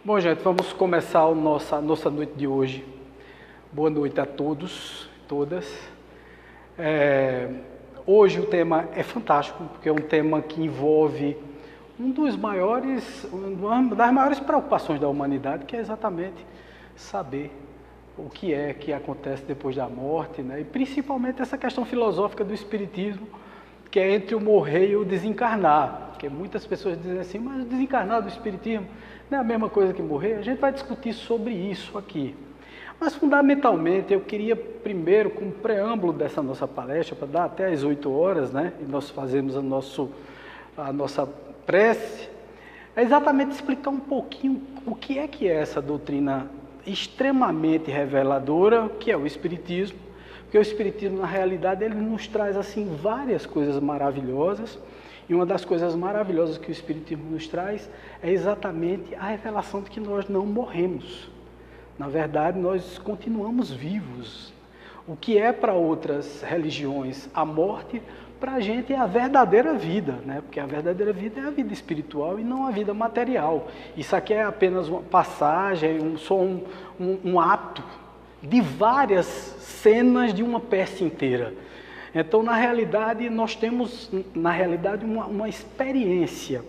Bom, gente, vamos começar a nossa noite de hoje. Boa noite a todos, todas. Hoje o tema é fantástico, porque é um tema que envolve uma das maiores preocupações da humanidade, que é exatamente saber o que é que acontece depois da morte, né? E principalmente essa questão filosófica do espiritismo, que é entre o morrer e o desencarnar. Porque muitas pessoas dizem assim, mas o desencarnar do espiritismo não é a mesma coisa que morrer? A gente vai discutir sobre isso aqui. Mas fundamentalmente eu queria primeiro, como preâmbulo dessa nossa palestra, para dar até às 8 horas, né? E nós fazemos a nossa prece, é exatamente explicar um pouquinho o que é essa doutrina extremamente reveladora, que é o espiritismo. Porque o espiritismo, na realidade, ele nos traz assim várias coisas maravilhosas. E uma das coisas maravilhosas que o espiritismo nos traz é exatamente a revelação de que nós não morremos. Na verdade, nós continuamos vivos. O que é para outras religiões a morte, para a gente é a verdadeira vida, né? Porque a verdadeira vida é a vida espiritual e não a vida material. Isso aqui é apenas uma passagem, um ato de várias cenas de uma peça inteira. Então, na realidade, nós temos uma experiência.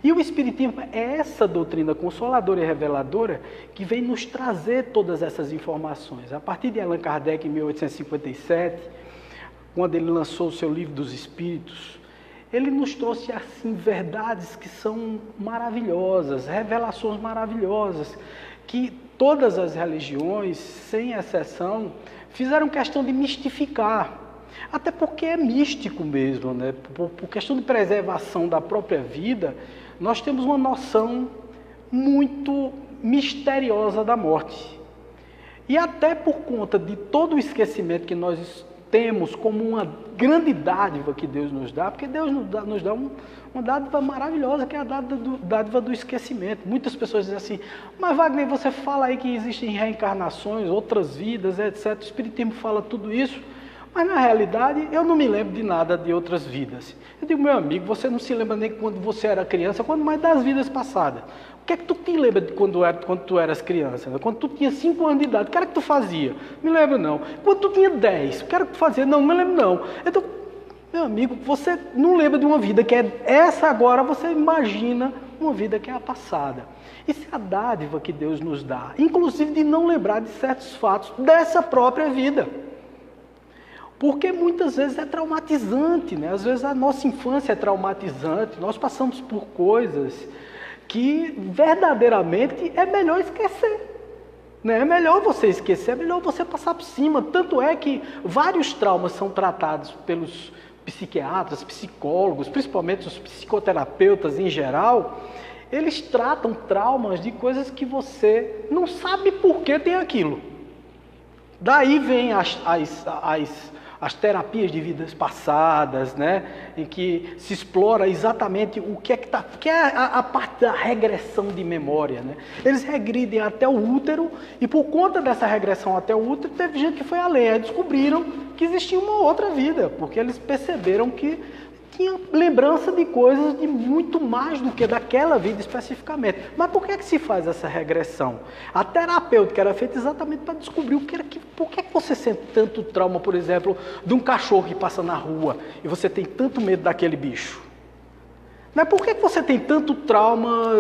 E o Espiritismo é essa doutrina consoladora e reveladora que vem nos trazer todas essas informações. A partir de Allan Kardec, em 1857, quando ele lançou o seu Livro dos Espíritos, ele nos trouxe assim verdades que são maravilhosas, revelações maravilhosas, que todas as religiões, sem exceção, fizeram questão de mistificar. Até porque é místico mesmo, né? Por questão de preservação da própria vida, nós temos uma noção muito misteriosa da morte. E até por conta de todo o esquecimento que nós temos como uma grande dádiva que Deus nos dá, porque Deus nos dá uma dádiva maravilhosa, que é a dádiva do esquecimento. Muitas pessoas dizem assim, mas Wagner, você fala aí que existem reencarnações, outras vidas, etc. O Espiritismo fala tudo isso, mas na realidade eu não me lembro de nada de outras vidas. Eu digo, meu amigo, você não se lembra nem quando você era criança, quanto mais das vidas passadas. O que é que tu te lembra de quando tu eras criança? Quando tu tinha 5 anos de idade, o que era que tu fazia? Me lembro não. Quando tu tinha 10, o que era que tu fazia? Não me lembro não. Então, meu amigo, você não lembra de uma vida que é essa agora, você imagina uma vida que é a passada. Isso é a dádiva que Deus nos dá, inclusive de não lembrar de certos fatos dessa própria vida. Porque muitas vezes é traumatizante, né? Às vezes a nossa infância é traumatizante, nós passamos por coisas que verdadeiramente é melhor esquecer. Né? É melhor você esquecer, é melhor você passar por cima. Tanto é que vários traumas são tratados pelos psiquiatras, psicólogos, principalmente os psicoterapeutas em geral. Eles tratam traumas de coisas que você não sabe por que tem aquilo. Daí vem as terapias de vidas passadas, né? Em que se explora exatamente o que é a parte da regressão de memória, né? Eles regridem até o útero e por conta dessa regressão até o útero, teve gente que foi além, aí descobriram que existia uma outra vida, porque eles perceberam que tinha lembrança de coisas de muito mais do que daquela vida especificamente. Mas por que se faz essa regressão? A terapêutica era feita exatamente para descobrir por que você sente tanto trauma, por exemplo, de um cachorro que passa na rua e você tem tanto medo daquele bicho. Mas por que você tem tanto trauma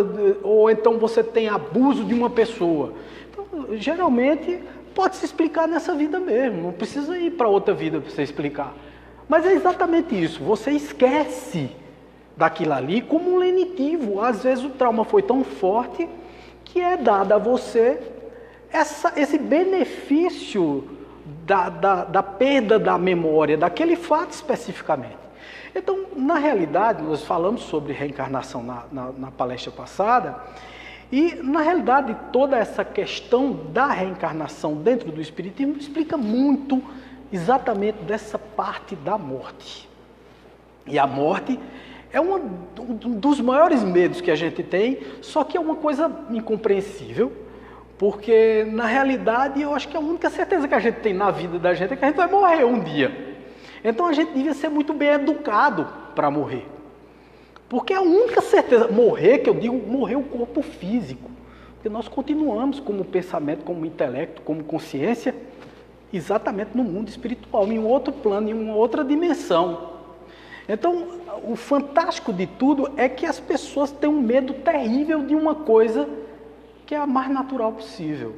ou então você tem abuso de uma pessoa? Então, geralmente pode se explicar nessa vida mesmo, não precisa ir para outra vida para você explicar. Mas é exatamente isso, você esquece daquilo ali como um lenitivo. Às vezes o trauma foi tão forte que é dado a você esse benefício da perda da memória, daquele fato especificamente. Então, na realidade, nós falamos sobre reencarnação na palestra passada, e na realidade toda essa questão da reencarnação dentro do Espiritismo explica muito exatamente dessa parte da morte. E a morte é um dos maiores medos que a gente tem, só que é uma coisa incompreensível, porque na realidade eu acho que a única certeza que a gente tem na vida da gente é que a gente vai morrer um dia. Então a gente devia ser muito bem educado para morrer. Porque a única certeza, morrer, que eu digo, morrer o corpo físico. Porque nós continuamos como pensamento, como intelecto, como consciência, exatamente no mundo espiritual, em um outro plano, em uma outra dimensão. Então, o fantástico de tudo é que as pessoas têm um medo terrível de uma coisa que é a mais natural possível.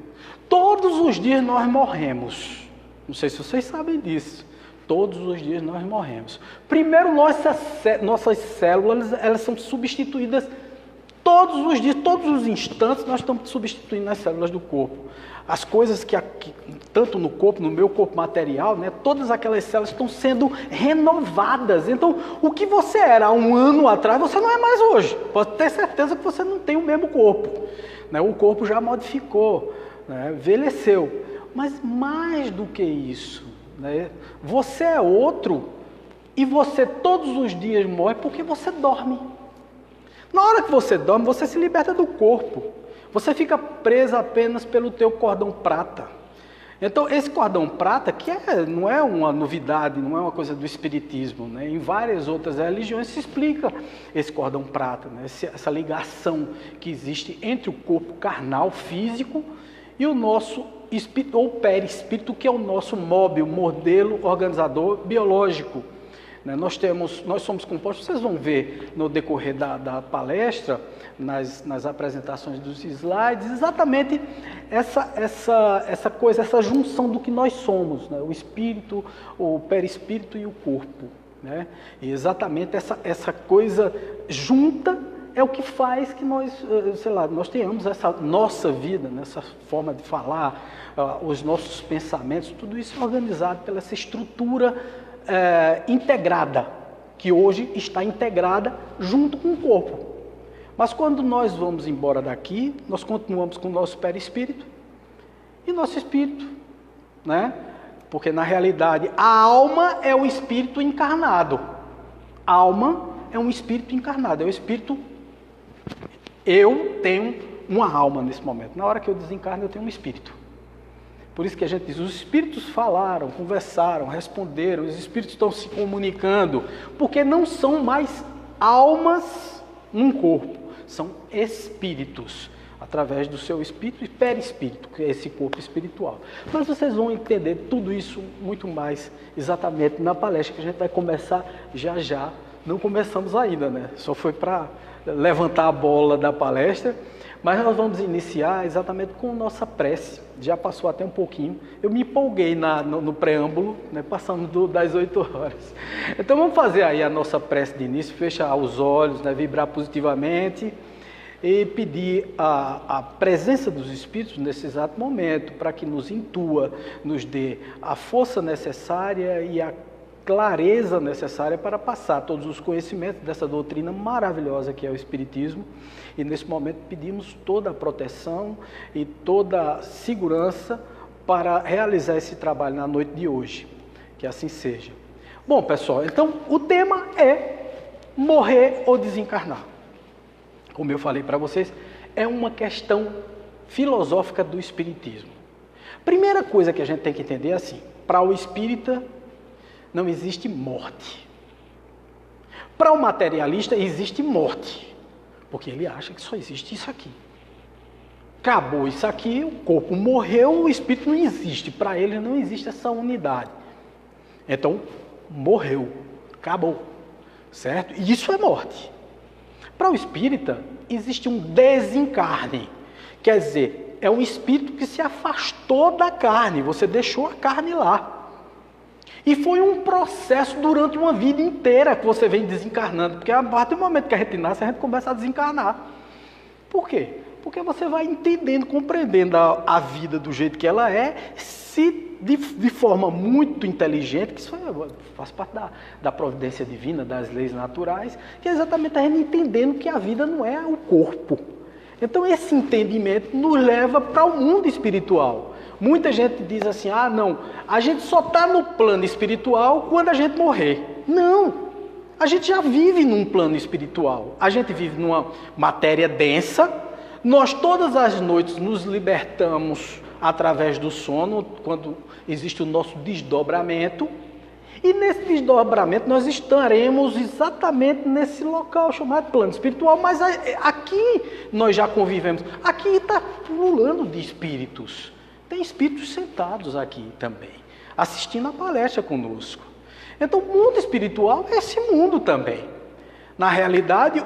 Todos os dias nós morremos. Não sei se vocês sabem disso. Todos os dias nós morremos. Primeiro, nossas células, elas são substituídas todos os dias, todos os instantes, nós estamos substituindo as células do corpo. As coisas que tanto no corpo, no meu corpo material, né, todas aquelas células estão sendo renovadas. Então, o que você era há um ano atrás, você não é mais hoje. Pode ter certeza que você não tem o mesmo corpo. Né? O corpo já modificou, né, envelheceu. Mas mais do que isso, né, você é outro e você todos os dias morre porque você dorme. Na hora que você dorme, você se liberta do corpo. Você fica preso apenas pelo teu cordão prata. Então, esse cordão prata, que não é uma novidade, não é uma coisa do espiritismo, né? Em várias outras religiões se explica esse cordão prata, né? Essa ligação que existe entre o corpo carnal, físico, e o nosso espírito, ou perispírito, que é o nosso móvel, modelo organizador biológico. Nós somos compostos, vocês vão ver no decorrer da palestra, nas apresentações dos slides, exatamente essa coisa, essa junção do que nós somos, né? O espírito, o perispírito e o corpo. Né? E exatamente essa coisa junta é o que faz que nós tenhamos essa nossa vida, essa forma de falar, os nossos pensamentos, tudo isso organizado pela essa estrutura integrada, que hoje está integrada junto com o corpo. Mas quando nós vamos embora daqui, nós continuamos com o nosso perispírito e nosso espírito, né? Porque na realidade a alma é o espírito encarnado. A alma é um espírito encarnado, é o espírito. Eu tenho uma alma nesse momento. Na hora que eu desencarno, eu tenho um espírito. Por isso que a gente diz, os espíritos falaram, conversaram, responderam, os espíritos estão se comunicando, porque não são mais almas num corpo, são espíritos, através do seu espírito e perispírito, que é esse corpo espiritual. Mas vocês vão entender tudo isso muito mais exatamente na palestra, que a gente vai começar já já. Não começamos ainda, né? Só foi para levantar a bola da palestra. Mas nós vamos iniciar exatamente com nossa prece. Já passou até um pouquinho. Eu me empolguei no preâmbulo, né, passando das 8 horas. Então vamos fazer aí a nossa prece de início, fechar os olhos, né, vibrar positivamente e pedir a presença dos Espíritos nesse exato momento para que nos intua, nos dê a força necessária e a clareza necessária para passar todos os conhecimentos dessa doutrina maravilhosa que é o Espiritismo. E nesse momento pedimos toda a proteção e toda a segurança para realizar esse trabalho na noite de hoje. Que assim seja. Bom, pessoal, então o tema é morrer ou desencarnar. Como eu falei para vocês, é uma questão filosófica do Espiritismo. Primeira coisa que a gente tem que entender é assim, para o espírita não existe morte. Para o materialista existe morte, porque ele acha que só existe isso aqui. Acabou isso aqui, o corpo morreu, o espírito não existe. Para ele não existe essa unidade. Então, morreu, acabou, certo? E isso é morte. Para o espírita, existe um desencarne. Quer dizer, é um espírito que se afastou da carne, você deixou a carne lá. E foi um processo durante uma vida inteira que você vem desencarnando. Porque a partir do momento que a gente nasce, a gente começa a desencarnar. Por quê? Porque você vai entendendo, compreendendo a vida do jeito que ela é, de forma muito inteligente, que isso faz parte da providência divina, das leis naturais, que é exatamente a gente entendendo que a vida não é o corpo. Então esse entendimento nos leva para o mundo espiritual. Muita gente diz assim, não, a gente só está no plano espiritual quando a gente morrer. Não, a gente já vive num plano espiritual. A gente vive numa matéria densa, nós todas as noites nos libertamos através do sono, quando existe o nosso desdobramento, E nesse desdobramento nós estaremos exatamente nesse local chamado plano espiritual, mas aqui nós já convivemos. Aqui está pululando de espíritos. Tem espíritos sentados aqui também, assistindo a palestra conosco. Então o mundo espiritual é esse mundo também. Na realidade,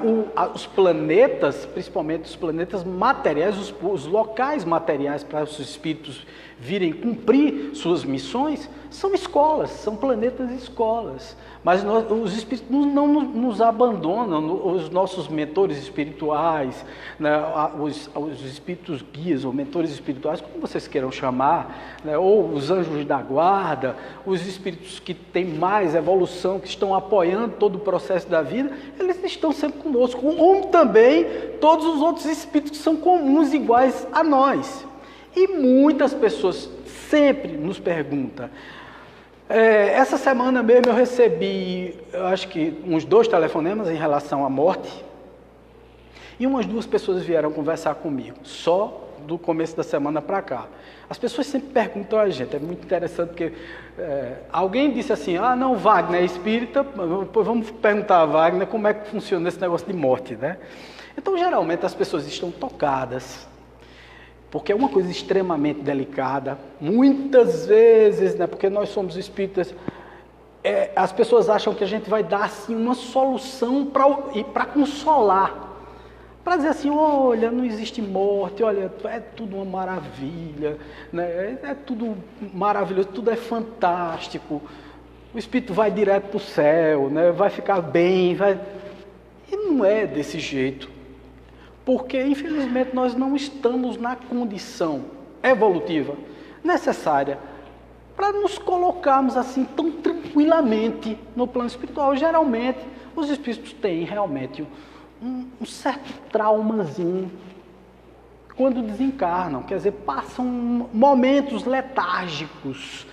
os planetas, principalmente os planetas materiais, os locais materiais para os espíritos virem cumprir suas missões, são escolas, são planetas escolas. Mas os espíritos não nos abandonam, os nossos mentores espirituais, né, os espíritos guias ou mentores espirituais, como vocês queiram chamar, né, ou os anjos da guarda, os espíritos que têm mais evolução, que estão apoiando todo o processo da vida, eles estão sempre conosco, como também todos os outros espíritos que são comuns, iguais a nós. E muitas pessoas sempre nos perguntam. Essa semana mesmo eu recebi, eu acho que uns 2 telefonemas em relação à morte, e umas 2 pessoas vieram conversar comigo, só do começo da semana para cá. As pessoas sempre perguntam a gente, é muito interessante, porque alguém disse assim, não, Wagner é espírita, pois vamos perguntar a Wagner como é que funciona esse negócio de morte, né? Então, geralmente, as pessoas estão tocadas, porque é uma coisa extremamente delicada. Muitas vezes, né, porque nós somos espíritas, as pessoas acham que a gente vai dar assim, uma solução para consolar. Para dizer assim, olha, não existe morte, olha, é tudo uma maravilha, né, é tudo maravilhoso, tudo é fantástico. O espírito vai direto para o céu, né, vai ficar bem. E não é desse jeito. Porque, infelizmente, nós não estamos na condição evolutiva necessária para nos colocarmos assim tão tranquilamente no plano espiritual. Geralmente, os espíritos têm realmente um certo traumazinho quando desencarnam, quer dizer, passam momentos letárgicos,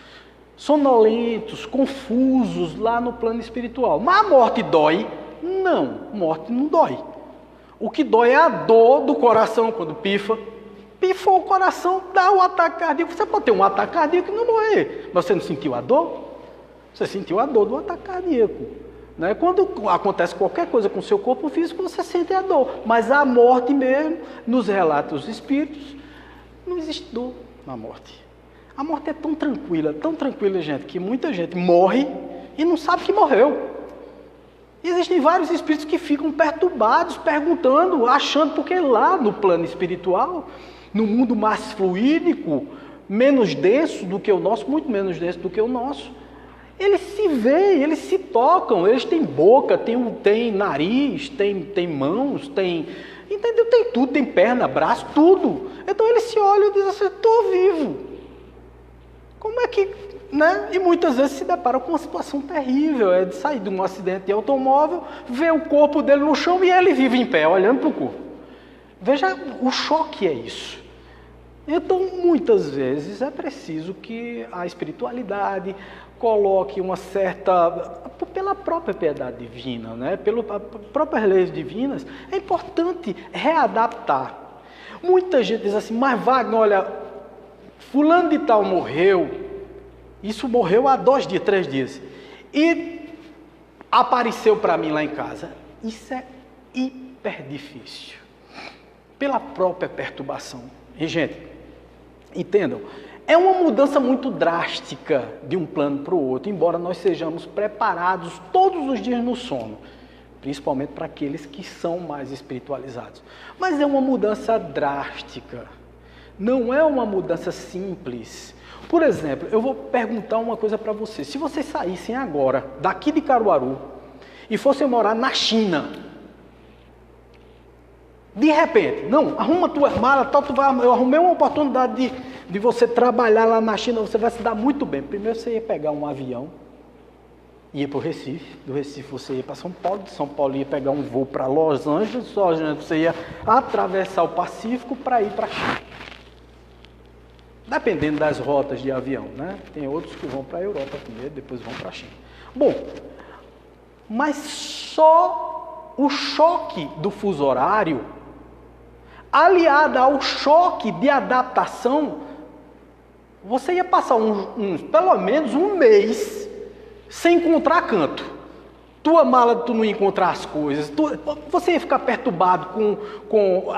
sonolentos, confusos lá no plano espiritual. Mas a morte dói? Não, morte não dói. O que dói é a dor do coração quando pifa. Pifou o coração, dá o ataque cardíaco. Você pode ter um ataque cardíaco e não morrer, mas você não sentiu a dor? Você sentiu a dor do ataque cardíaco, né? Quando acontece qualquer coisa com o seu corpo físico, você sente a dor. Mas a morte mesmo, nos relatos dos espíritos, não existe dor na morte. A morte é tão tranquila, gente, que muita gente morre e não sabe que morreu. Existem vários espíritos que ficam perturbados, perguntando, achando, porque lá no plano espiritual, no mundo mais fluídico, menos denso do que o nosso, muito menos denso do que o nosso, eles se veem, eles se tocam, eles têm boca, tem nariz, tem mãos, entendeu? Tem tudo, tem perna, braço, tudo. Então eles se olham e dizem assim, estou vivo. Como é que... né? E muitas vezes se deparam com uma situação terrível, de sair de um acidente de automóvel, ver o corpo dele no chão e ele vive em pé, olhando para o corpo. Veja, o choque é isso. Então, muitas vezes é preciso que a espiritualidade coloque uma certa, pela própria piedade divina, né? Pelas próprias leis divinas, é importante readaptar. Muita gente diz assim, mas Wagner, olha, fulano de tal morreu, isso morreu há 2 dias, 3 dias. E apareceu para mim lá em casa. Isso é hiper difícil. Pela própria perturbação. E, gente, entendam, é uma mudança muito drástica de um plano para o outro, embora nós sejamos preparados todos os dias no sono. Principalmente para aqueles que são mais espiritualizados. Mas é uma mudança drástica. Não é uma mudança simples. Por exemplo, eu vou perguntar uma coisa para vocês. Se vocês saíssem agora daqui de Caruaru e fossem morar na China, de repente, não, arruma tua mala, eu arrumei uma oportunidade de você trabalhar lá na China, você vai se dar muito bem. Primeiro você ia pegar um avião, ia para o Recife, do Recife você ia para São Paulo, de São Paulo ia pegar um voo para Los Angeles, você ia atravessar o Pacífico para ir para a China. Dependendo das rotas de avião, né? Tem outros que vão para a Europa primeiro, depois vão para a China. Bom, mas só o choque do fuso horário, aliado ao choque de adaptação, você ia passar pelo menos um mês sem encontrar canto. Tua mala, tu não ia encontrar as coisas. Você ia ficar perturbado com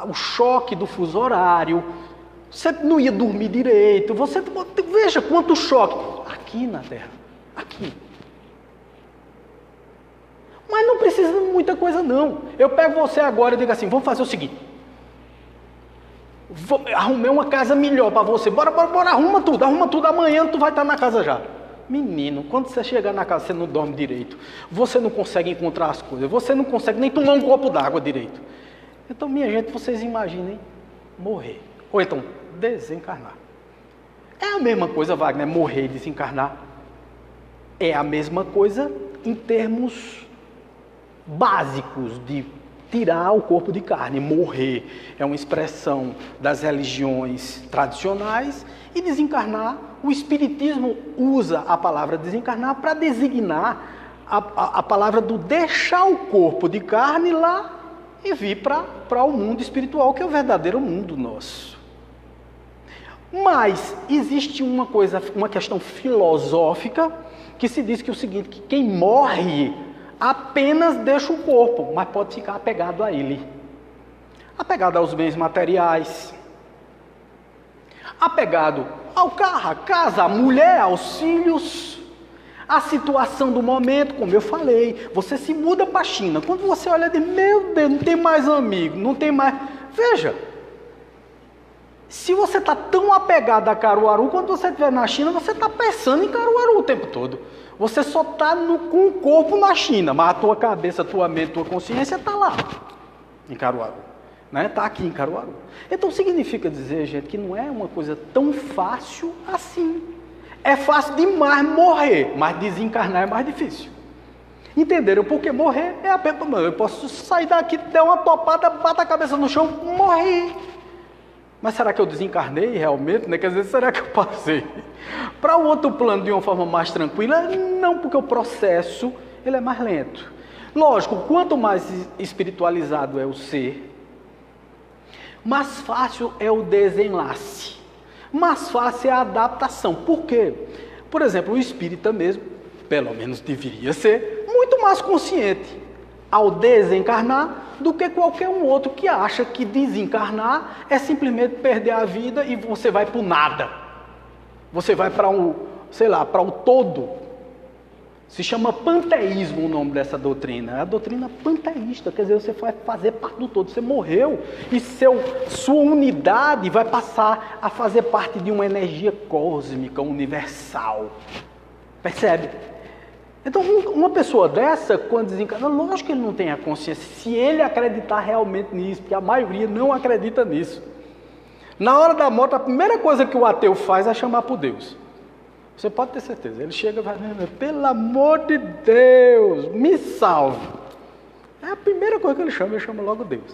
o choque do fuso horário. Você não ia dormir direito. Veja quanto choque. Aqui na Terra. Aqui. Mas não precisa de muita coisa, não. Eu pego você agora e digo assim, vamos fazer o seguinte. Arrumei uma casa melhor para você. Bora, arruma tudo. Amanhã tu vai estar na casa já. Menino, quando você chegar na casa, você não dorme direito. Você não consegue encontrar as coisas. Você não consegue nem tomar um copo d'água direito. Então, minha gente, vocês imaginem morrer. Ou então, desencarnar. É a mesma coisa, Wagner, morrer e desencarnar. É a mesma coisa em termos básicos de tirar o corpo de carne. Morrer é uma expressão das religiões tradicionais e desencarnar, o Espiritismo usa a palavra desencarnar para designar a palavra do deixar o corpo de carne lá e vir para o mundo espiritual, que é o verdadeiro mundo nosso. Mas existe uma questão filosófica que se diz que é o seguinte, que quem morre apenas deixa o corpo, mas pode ficar apegado a ele. Apegado aos bens materiais, apegado ao carro, à casa, à mulher, aos filhos, à situação do momento, como eu falei. Você se muda para a China, quando você olha e diz, meu Deus, não tem mais amigo, não tem mais... Veja, se você está tão apegado a Caruaru, quando você estiver na China, você está pensando em Caruaru o tempo todo. Você só está com o corpo na China, mas a tua cabeça, a tua mente, a tua consciência está lá, em Caruaru. Está aqui em Caruaru. Então significa dizer, gente, que não é uma coisa tão fácil assim. É fácil demais morrer, mas desencarnar é mais difícil. Entenderam? Porque morrer é apenas... Eu posso sair daqui, dar uma topada, bater a cabeça no chão, morrer. Mas será que eu desencarnei realmente? Quer dizer, será que eu passei para o outro plano de uma forma mais tranquila? Não, porque o processo ele é mais lento. Lógico, quanto mais espiritualizado é o ser, mais fácil é o desenlace, mais fácil é a adaptação. Por quê? Por exemplo, o espírita mesmo, pelo menos deveria ser, muito mais consciente ao desencarnar do que qualquer um outro que acha que desencarnar é simplesmente perder a vida e você vai para o nada. Você vai para para o todo. Se chama panteísmo o nome dessa doutrina. É a doutrina panteísta, quer dizer, você vai fazer parte do todo. Você morreu e sua unidade vai passar a fazer parte de uma energia cósmica, universal. Percebe? Então, uma pessoa dessa, quando desencarna, lógico que ele não tem a consciência, se ele acreditar realmente nisso, porque a maioria não acredita nisso. Na hora da morte, a primeira coisa que o ateu faz é chamar por Deus. Você pode ter certeza. Ele chega e vai, pelo amor de Deus, me salve. É a primeira coisa que ele chama logo Deus.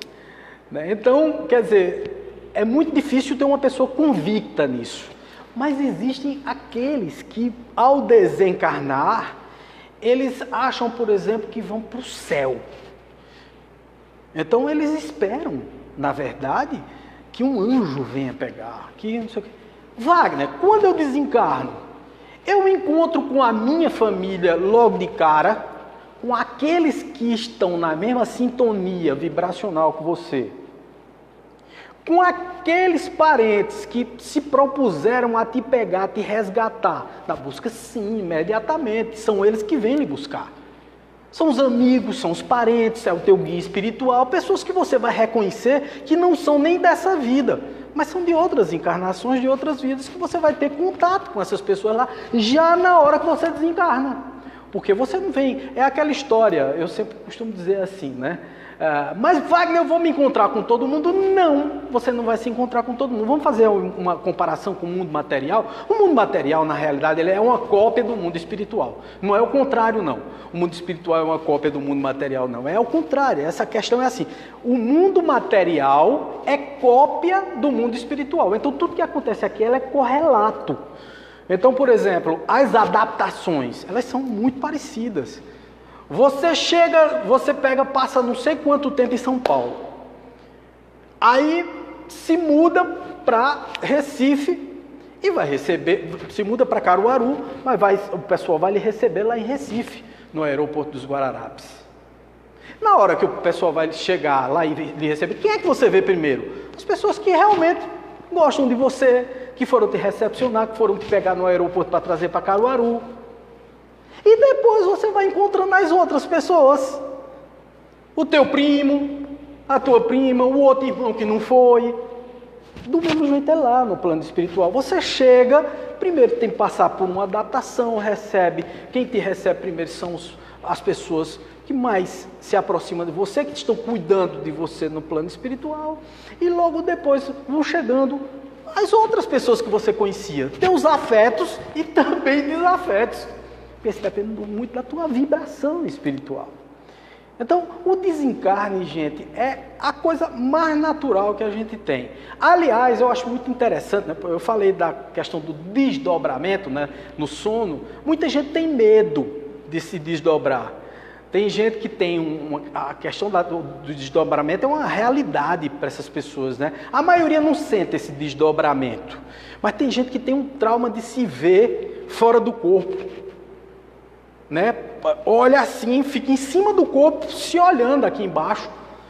Então, quer dizer, é muito difícil ter uma pessoa convicta nisso. Mas existem aqueles que, ao desencarnar, eles acham, por exemplo, que vão para o céu. Então, eles esperam, na verdade, que um anjo venha pegar. Que não sei o quê. Wagner, quando eu desencarno, eu encontro com a minha família logo de cara, com aqueles que estão na mesma sintonia vibracional que você, com aqueles parentes que se propuseram a te pegar, a te resgatar, na busca sim, imediatamente, são eles que vêm lhe buscar. São os amigos, são os parentes, é o teu guia espiritual, pessoas que você vai reconhecer que não são nem dessa vida, mas são de outras encarnações, de outras vidas, que você vai ter contato com essas pessoas lá, já na hora que você desencarna. Porque você não vem, é aquela história, eu sempre costumo dizer assim, né? Mas Wagner, eu vou me encontrar com todo mundo? Não, você não vai se encontrar com todo mundo. Vamos fazer uma comparação com o mundo material? O mundo material, na realidade, ele é uma cópia do mundo espiritual. Não é o contrário, não. O mundo espiritual é uma cópia do mundo material, não. É o contrário, essa questão é assim. O mundo material é cópia do mundo espiritual. Então, tudo que acontece aqui é correlato. Então, por exemplo, as adaptações, elas são muito parecidas. Você chega, você pega, passa não sei quanto tempo em São Paulo. Aí se muda para Recife e vai receber, se muda para Caruaru, mas o pessoal vai lhe receber lá em Recife, no aeroporto dos Guararapes. Na hora que o pessoal vai chegar lá e lhe receber, quem é que você vê primeiro? As pessoas que realmente gostam de você, que foram te recepcionar, que foram te pegar no aeroporto para trazer para Caruaru. E depois você vai encontrando as outras pessoas. O teu primo, a tua prima, o outro irmão que não foi. Do mesmo jeito é lá no plano espiritual. Você chega, primeiro tem que passar por uma adaptação, recebe. Quem te recebe primeiro são as pessoas que mais se aproximam de você, que estão cuidando de você no plano espiritual. E logo depois vão chegando as outras pessoas que você conhecia. Teus afetos e também desafetos. Porque isso depende muito da tua vibração espiritual. Então, o desencarne, gente, é a coisa mais natural que a gente tem. Aliás, eu acho muito interessante, né? Eu falei da questão do desdobramento, né? No sono. Muita gente tem medo de se desdobrar. Tem gente que tem a questão do desdobramento é uma realidade para essas pessoas, né? A maioria não sente esse desdobramento. Mas tem gente que tem um trauma de se ver fora do corpo. Né? Olha assim, fica em cima do corpo, se olhando aqui embaixo,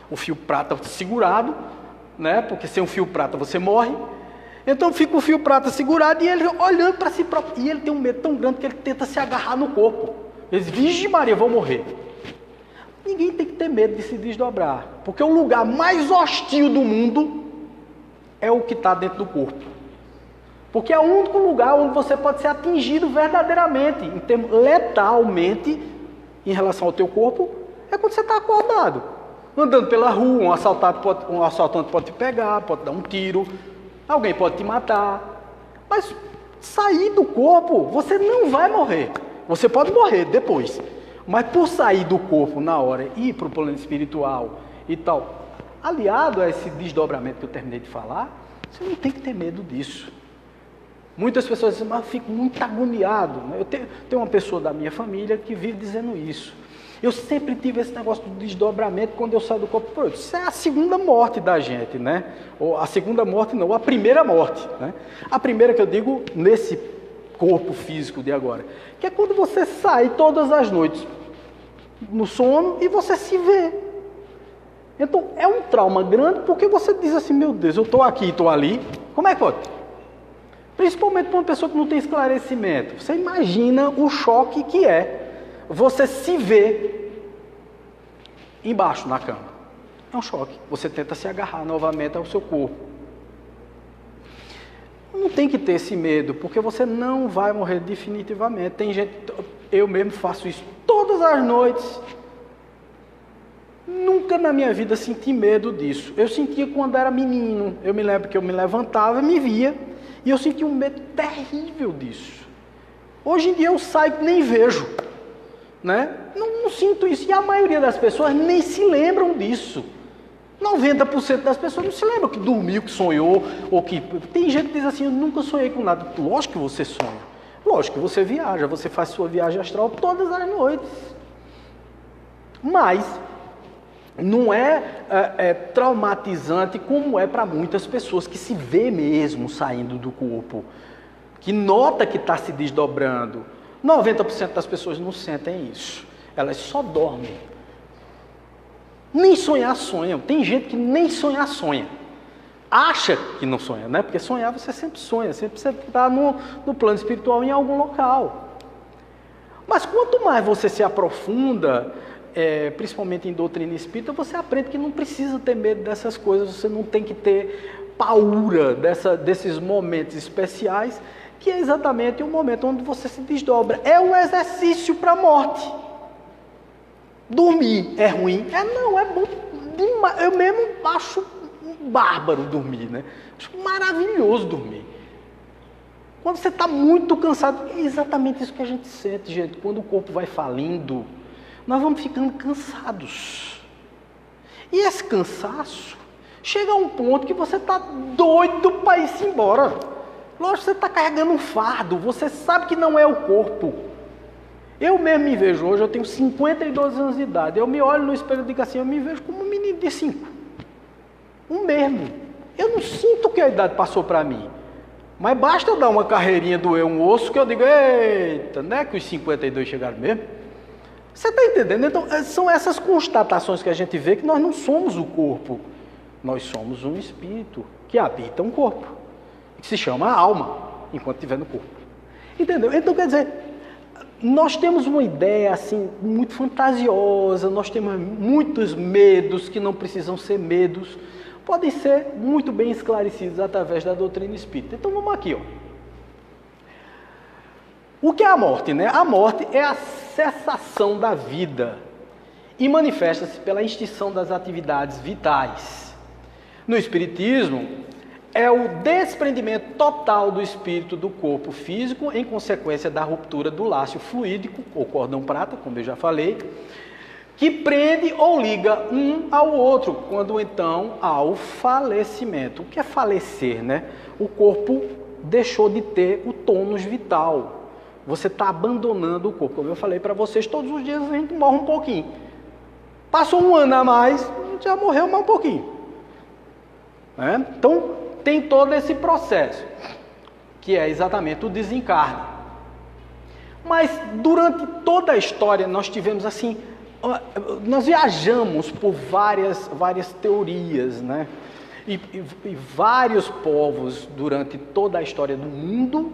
o fio prata segurado, né? Porque sem o fio prata você morre. Então fica o fio prata segurado e ele olhando para si próprio. E ele tem um medo tão grande que ele tenta se agarrar no corpo. Ele diz, Virgem Maria, vou morrer. Ninguém tem que ter medo de se desdobrar, porque o lugar mais hostil do mundo é o que está dentro do corpo. Porque é o único lugar onde você pode ser atingido verdadeiramente, em termos letalmente, em relação ao teu corpo, é quando você está acordado. Andando pela rua, um assaltante pode te pegar, pode dar um tiro, alguém pode te matar. Mas sair do corpo, você não vai morrer. Você pode morrer depois. Mas por sair do corpo na hora e ir para o plano espiritual e tal, aliado a esse desdobramento que eu terminei de falar, você não tem que ter medo disso. Muitas pessoas dizem, mas eu fico muito agoniado. Eu tenho uma pessoa da minha família que vive dizendo isso. Eu sempre tive esse negócio do desdobramento quando eu saio do corpo. Isso é a segunda morte da gente, né? Ou a segunda morte não, a primeira morte, né? A primeira que eu digo nesse corpo físico de agora. Que é quando você sai todas as noites no sono e você se vê. Então é um trauma grande porque você diz assim, meu Deus, eu estou aqui e estou ali. Como é que pode? Principalmente para uma pessoa que não tem esclarecimento. Você imagina o choque que é você se ver embaixo na cama. É um choque. Você tenta se agarrar novamente ao seu corpo. Não tem que ter esse medo, porque você não vai morrer definitivamente. Tem gente, eu mesmo faço isso todas as noites. Nunca na minha vida senti medo disso. Eu sentia quando era menino. Eu me lembro que eu me levantava e me via. E eu senti um medo terrível disso. Hoje em dia eu saio e nem vejo. Né? Não sinto isso. E a maioria das pessoas nem se lembram disso. 90% das pessoas não se lembram que dormiu, que sonhou. Ou que... Tem gente que diz assim, eu nunca sonhei com nada. Lógico que você sonha. Lógico que você viaja. Você faz sua viagem astral todas as noites. Mas não é traumatizante como é para muitas pessoas que se vê mesmo saindo do corpo, que nota que está se desdobrando. 90% das pessoas não sentem isso, elas só dormem. Nem sonhar sonham, tem gente que nem sonhar sonha, acha que não sonha, né? Porque sonhar você sempre sonha, sempre você está no plano espiritual em algum local. Mas quanto mais você se aprofunda, principalmente em doutrina espírita, você aprende que não precisa ter medo dessas coisas, você não tem que ter paura desses momentos especiais, que é exatamente o momento onde você se desdobra. É um exercício para a morte. Dormir é ruim? Não, é bom demais. Eu mesmo acho bárbaro dormir, né? Acho maravilhoso dormir. Quando você está muito cansado, é exatamente isso que a gente sente, gente. Quando o corpo vai falindo, nós vamos ficando cansados. E esse cansaço chega a um ponto que você está doido para ir-se embora. Lógico que você está carregando um fardo, você sabe que não é o corpo. Eu mesmo me vejo hoje, eu tenho 52 anos de idade, eu me olho no espelho e digo assim, eu me vejo como um menino de 5. Um mesmo. Eu não sinto que a idade passou para mim. Mas basta eu dar uma carreirinha, doer um osso, que eu digo, eita, não é que os 52 chegaram mesmo? Você está entendendo? Então, são essas constatações que a gente vê que nós não somos o corpo. Nós somos um espírito que habita um corpo, que se chama alma, enquanto estiver no corpo. Entendeu? Então, quer dizer, nós temos uma ideia assim muito fantasiosa, nós temos muitos medos que não precisam ser medos, podem ser muito bem esclarecidos através da doutrina espírita. Então vamos aqui, ó. O que é a morte, né? A morte é a cessação da vida e manifesta-se pela extinção das atividades vitais. No espiritismo, é o desprendimento total do espírito do corpo físico em consequência da ruptura do laço fluídico, ou cordão prata, como eu já falei, que prende ou liga um ao outro, quando então há o falecimento. O que é falecer, né? O corpo deixou de ter o tônus vital. Você está abandonando o corpo. Como eu falei para vocês, todos os dias a gente morre um pouquinho. Passou um ano a mais, já morreu mais um pouquinho. Né? Então, tem todo esse processo, que é exatamente o desencarne. Mas, durante toda a história, nós tivemos assim, nós viajamos por várias teorias, né? E vários povos, durante toda a história do mundo,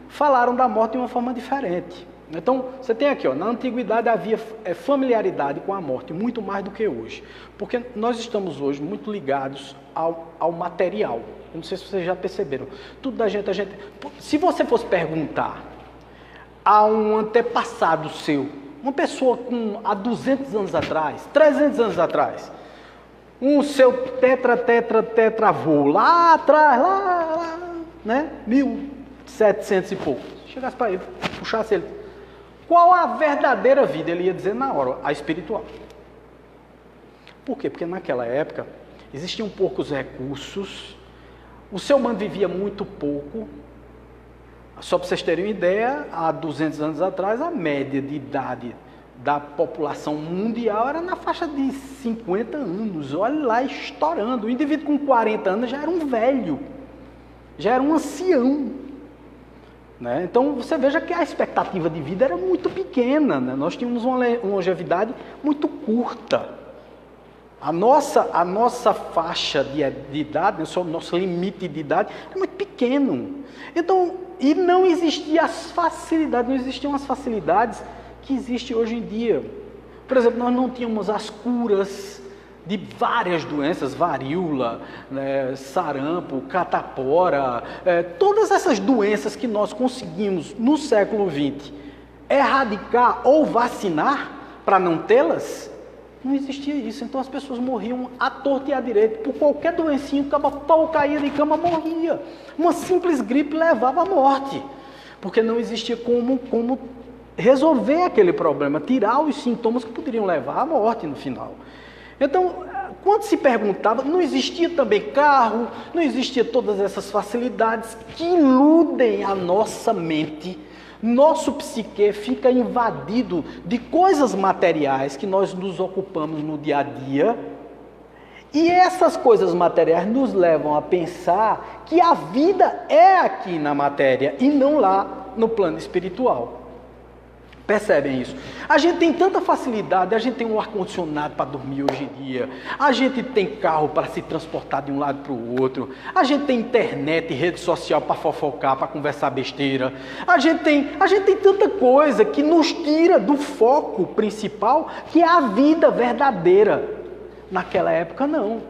falaram da morte de uma forma diferente. Então, você tem aqui, ó, na antiguidade havia familiaridade com a morte, muito mais do que hoje. Porque nós estamos hoje muito ligados ao material. Eu não sei se vocês já perceberam. Tudo da gente, se você fosse perguntar a um antepassado seu, uma pessoa há 200 anos atrás, 300 anos atrás, um seu tetravô, lá atrás, lá, né, 1700 e pouco, chegasse para ele, puxasse ele, qual a verdadeira vida? Ele ia dizer na hora, a espiritual. Por quê? Porque naquela época existiam poucos recursos, o ser humano vivia muito pouco. Só para vocês terem uma ideia, há 200 anos atrás, a média de idade da população mundial era na faixa de 50 anos. Olha lá, estourando. O indivíduo com 40 anos já era um velho, já era um ancião. Né? Então, você veja que a expectativa de vida era muito pequena. Né? Nós tínhamos uma longevidade muito curta. A nossa faixa de idade, o nosso limite de idade é muito pequeno. Então, e não existiam as facilidades que existem hoje em dia. Por exemplo, nós não tínhamos as curas de várias doenças, varíola, né, sarampo, catapora, todas essas doenças que nós conseguimos no século XX erradicar ou vacinar para não tê-las. Não existia isso, então as pessoas morriam à torta e à direita, por qualquer doencinha, o pau caía de cama, morria. Uma simples gripe levava à morte, porque não existia como resolver aquele problema, tirar os sintomas que poderiam levar à morte no final. Então, quando se perguntava, não existia também carro, não existia todas essas facilidades que iludem a nossa mente. Nosso psique fica invadido de coisas materiais que nós nos ocupamos no dia a dia, e essas coisas materiais nos levam a pensar que a vida é aqui na matéria e não lá no plano espiritual. Percebem isso? A gente tem tanta facilidade, a gente tem um ar-condicionado para dormir hoje em dia, a gente tem carro para se transportar de um lado para o outro, a gente tem internet e rede social para fofocar, para conversar besteira, a gente tem tanta coisa que nos tira do foco principal, que é a vida verdadeira. Naquela época não.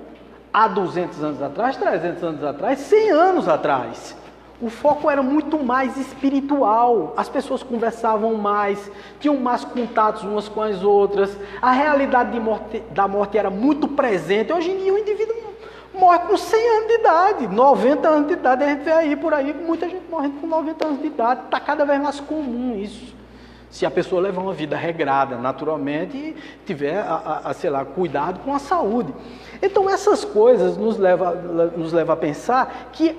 Há 200 anos atrás, 300 anos atrás, 100 anos atrás. O foco era muito mais espiritual, as pessoas conversavam mais, tinham mais contatos umas com as outras, a realidade da morte era muito presente. Hoje em dia o indivíduo morre com 100 anos de idade, 90 anos de idade, a gente vê aí por aí, muita gente morrendo com 90 anos de idade, está cada vez mais comum isso. Se a pessoa levar uma vida regrada, naturalmente, e tiver, sei lá, cuidado com a saúde. Então, essas coisas nos levam a pensar que,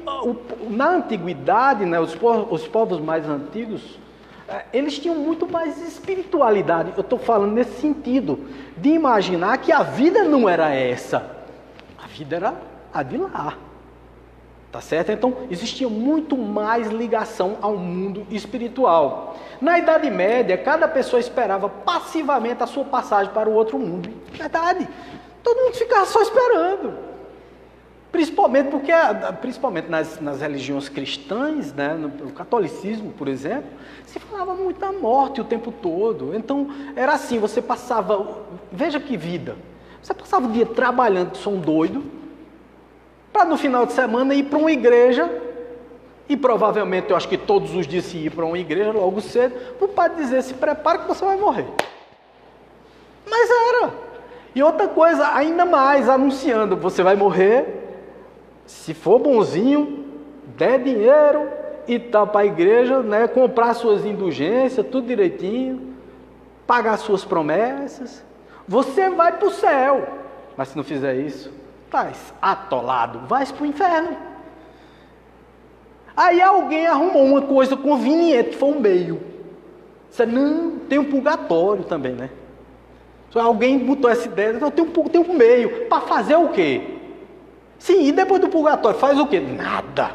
na antiguidade, né, os povos mais antigos, eles tinham muito mais espiritualidade. Eu estou falando nesse sentido, de imaginar que a vida não era essa. A vida era a de lá. Tá certo? Então, existia muito mais ligação ao mundo espiritual. Na Idade Média, cada pessoa esperava passivamente a sua passagem para o outro mundo. Verdade. Todo mundo ficava só esperando. Principalmente nas religiões cristãs, né, no catolicismo, por exemplo, se falava muito da morte o tempo todo. Então, era assim, você passava... Veja que vida. Você passava o dia trabalhando, que sou um doido, para no final de semana ir para uma igreja, e provavelmente eu acho que todos os dias se ir para uma igreja logo cedo, para o padre dizer, se prepare que você vai morrer. Mas era. E outra coisa, ainda mais, anunciando, você vai morrer, se for bonzinho, der dinheiro e tal para a igreja, né, comprar suas indulgências, tudo direitinho, pagar suas promessas, você vai para o céu. Mas se não fizer isso, estás atolado, vais para o inferno. Aí alguém arrumou uma coisa conveniente, que foi um meio. Você não, tem um purgatório também, né? Alguém botou essa ideia, então tem um meio, para fazer o quê? Sim, e depois do purgatório, faz o quê? Nada.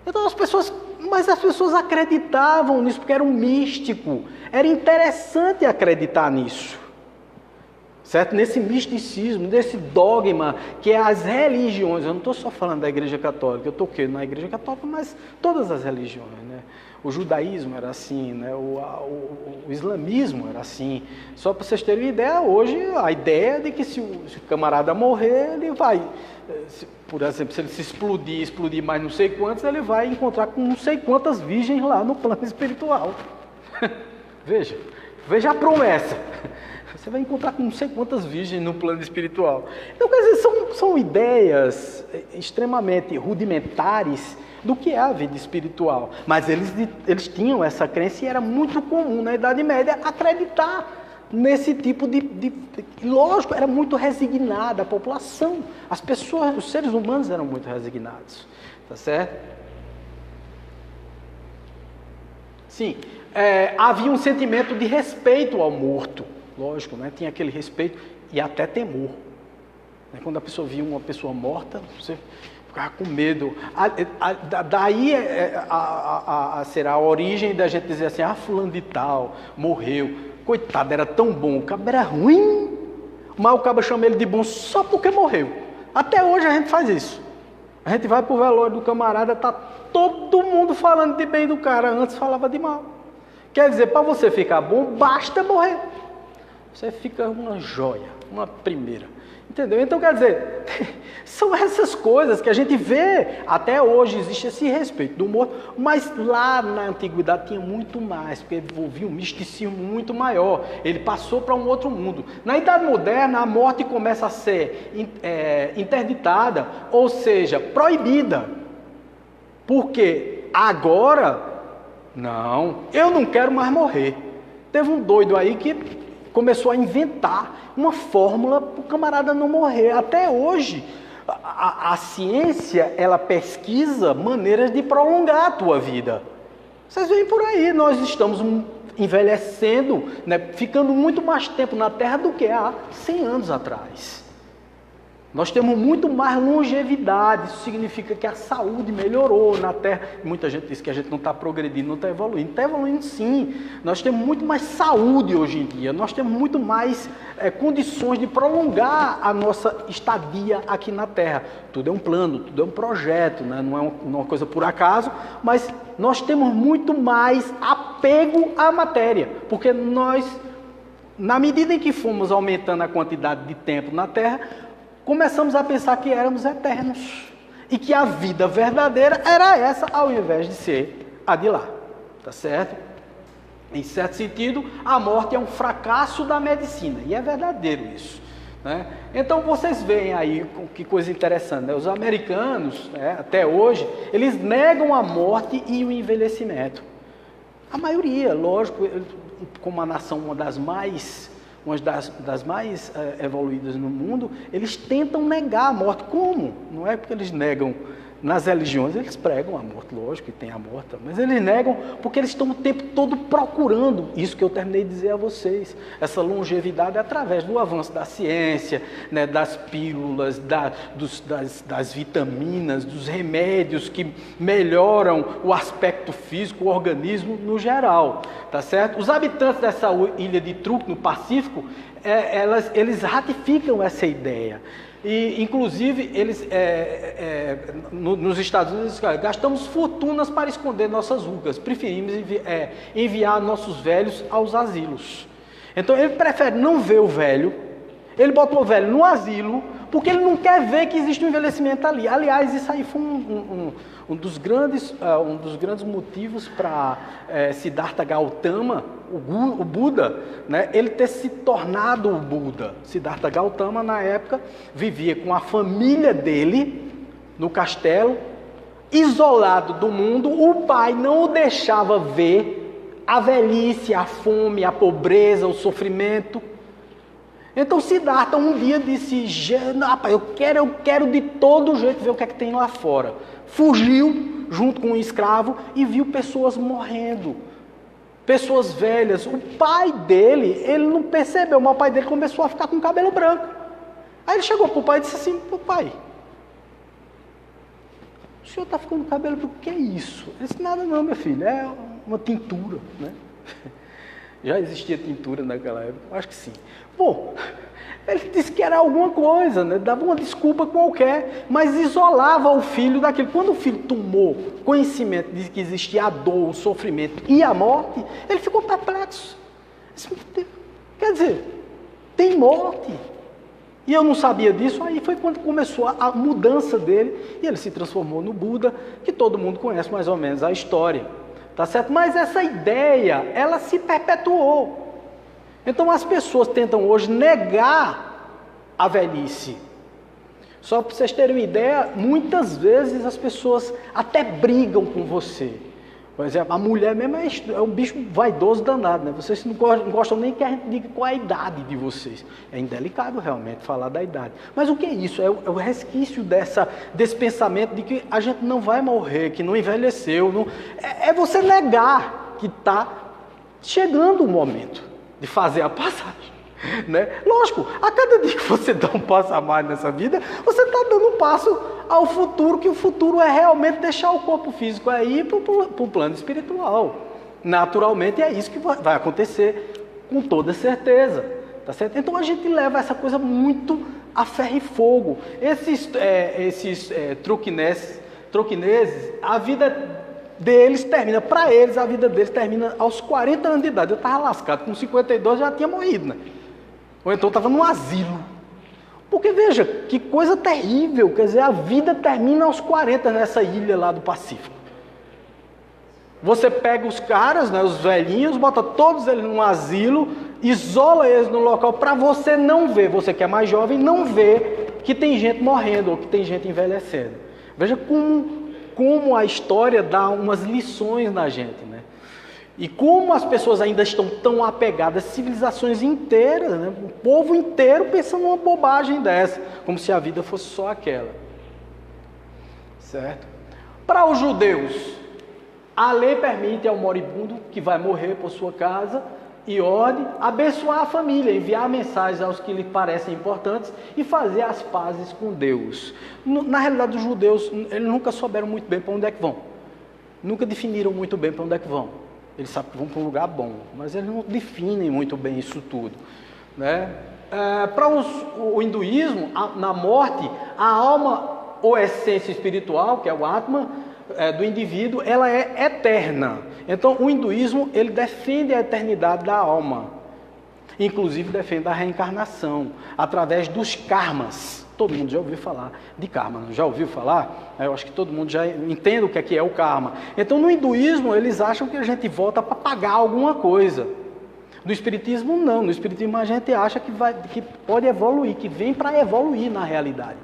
Então as pessoas acreditavam nisso, porque era um místico, era interessante acreditar nisso. Certo? Nesse misticismo, nesse dogma que é as religiões, eu não estou só falando da Igreja Católica, eu toquei na Igreja Católica, mas todas as religiões, né? O judaísmo era assim, né? O islamismo era assim. Só para vocês terem uma ideia, hoje a ideia é de que se o camarada morrer, ele vai, por exemplo, se ele se explodir mais não sei quantos, ele vai encontrar com não sei quantas virgens lá no plano espiritual. Veja a promessa. Você vai encontrar com não sei quantas virgens no plano espiritual. Então, quer dizer, são ideias extremamente rudimentares do que é a vida espiritual. Mas eles tinham essa crença e era muito comum na Idade Média acreditar nesse tipo de... Lógico, era muito resignada a população. As pessoas, os seres humanos eram muito resignados. Tá certo? Sim, havia um sentimento de respeito ao morto. Lógico, né? Tinha aquele respeito e até temor. Quando a pessoa via uma pessoa morta, você ficava com medo. Daí será a origem da gente dizer assim, fulano de tal, morreu. Coitado, era tão bom, o cabo era ruim, mas o cabo chama ele de bom só porque morreu. Até hoje a gente faz isso. A gente vai pro velório do camarada, tá todo mundo falando de bem do cara, antes falava de mal. Quer dizer, para você ficar bom, basta morrer. Você fica uma joia, uma primeira. Entendeu? Então, quer dizer, são essas coisas que a gente vê, até hoje existe esse respeito do morto, mas lá na antiguidade tinha muito mais, porque envolvia um misticismo muito maior. Ele passou para um outro mundo. Na Idade Moderna, a morte começa a ser interditada, ou seja, proibida. Porque agora, não, eu não quero mais morrer. Teve um doido aí que começou a inventar uma fórmula para o camarada não morrer. Até hoje, a ciência, ela pesquisa maneiras de prolongar a tua vida. Vocês veem por aí, nós estamos envelhecendo, né, ficando muito mais tempo na Terra do que há 100 anos atrás. Nós temos muito mais longevidade, isso significa que a saúde melhorou na Terra. Muita gente diz que a gente não está progredindo, não está evoluindo. Está evoluindo sim, nós temos muito mais saúde hoje em dia, nós temos muito mais condições de prolongar a nossa estadia aqui na Terra. Tudo é um plano, tudo é um projeto, né? Não é uma coisa por acaso, mas nós temos muito mais apego à matéria, porque nós, na medida em que fomos aumentando a quantidade de tempo na Terra, começamos a pensar que éramos eternos e que a vida verdadeira era essa, ao invés de ser a de lá, tá certo? Em certo sentido, a morte é um fracasso da medicina, e é verdadeiro isso, né? Então vocês veem aí que coisa interessante, né? Os americanos, né, até hoje, eles negam a morte e o envelhecimento. A maioria, lógico, como a nação uma das mais evoluídas no mundo, eles tentam negar a morte. Como? Não é porque eles negam Nas religiões eles pregam a morte, lógico que tem a morte, mas eles negam porque eles estão o tempo todo procurando isso que eu terminei de dizer a vocês. Essa longevidade é através do avanço da ciência, né, das pílulas, das vitaminas, dos remédios que melhoram o aspecto físico, o organismo no geral, tá certo? Os habitantes dessa ilha de Truk, no Pacífico, eles ratificam essa ideia. E, inclusive, eles, nos Estados Unidos, gastamos fortunas para esconder nossas rugas. Preferimos enviar nossos velhos aos asilos. Então, ele prefere não ver o velho. Ele bota o velho no asilo, porque ele não quer ver que existe um envelhecimento ali. Aliás, isso aí foi um dos grandes motivos para Siddhartha Gautama, o Buda, né, ele ter se tornado o Buda. Siddhartha Gautama, na época, vivia com a família dele no castelo, isolado do mundo. O pai não o deixava ver a velhice, a fome, a pobreza, o sofrimento. Então Siddhartha um dia disse: rapaz, eu quero de todo jeito ver o que é que tem lá fora. Fugiu junto com um escravo e viu pessoas morrendo, pessoas velhas. O pai dele, ele não percebeu, mas o pai dele começou a ficar com o cabelo branco. Aí ele chegou para o pai e disse assim: pai, o senhor está ficando com o cabelo branco, o que é isso? Ele disse: nada não, meu filho, é uma tintura, né? Já existia tintura naquela época? Acho que sim. Bom, ele disse que era alguma coisa, né? Dava uma desculpa qualquer, mas isolava o filho daquilo. Quando o filho tomou conhecimento de que existia a dor, o sofrimento e a morte, ele ficou perplexo. Quer dizer, tem morte. E eu não sabia disso. Aí foi quando começou a mudança dele, e ele se transformou no Buda, que todo mundo conhece mais ou menos a história. Tá certo? Mas essa ideia, ela se perpetuou. Então as pessoas tentam hoje negar a velhice. Só para vocês terem uma ideia, muitas vezes as pessoas até brigam com você. Por exemplo, a mulher mesmo é um bicho vaidoso danado, né? Vocês não gostam nem que a gente diga qual é a idade de vocês. É indelicado realmente falar da idade. Mas o que é isso? É o resquício desse pensamento de que a gente não vai morrer, que não envelheceu. Não... É você negar que está chegando o momento de fazer a passagem. Né? Lógico, a cada dia que você dá um passo a mais nessa vida, você está dando um passo ao futuro, que o futuro é realmente deixar o corpo físico aí para o plano espiritual. Naturalmente é isso que vai acontecer, com toda certeza. Tá certo? Então a gente leva essa coisa muito a ferro e fogo. Esses troquineses, a vida deles termina, para eles, a vida deles termina aos 40 anos de idade. Eu estava lascado, com 52 já tinha morrido, né? Ou então estava num asilo. Porque veja, que coisa terrível, quer dizer, a vida termina aos 40 nessa ilha lá do Pacífico. Você pega os caras, né, os velhinhos, bota todos eles num asilo, isola eles no local para você não ver, você que é mais jovem, não ver que tem gente morrendo ou que tem gente envelhecendo. Veja como a história dá umas lições na gente, né? E como as pessoas ainda estão tão apegadas, civilizações inteiras, né? O povo inteiro pensando numa bobagem dessa, como se a vida fosse só aquela. Certo? Para os judeus, a lei permite ao moribundo que vai morrer por sua casa e ordem abençoar a família, enviar mensagens aos que lhe parecem importantes e fazer as pazes com Deus. Na realidade, os judeus, eles nunca souberam muito bem para onde é que vão. Nunca definiram muito bem para onde é que vão. Eles sabem que vão para um lugar bom, mas eles não definem muito bem isso tudo. Né? Para o hinduísmo, na morte, a alma ou essência espiritual, que é o Atman, do indivíduo, ela é eterna. Então, o hinduísmo, ele defende a eternidade da alma. Inclusive, defende a reencarnação, através dos karmas. Todo mundo já ouviu falar de karma, não já ouviu falar? Eu acho que todo mundo já entende o que é o karma. Então, no hinduísmo, eles acham que a gente volta para pagar alguma coisa. No espiritismo, não. No espiritismo, a gente acha que pode evoluir, que vem para evoluir na realidade.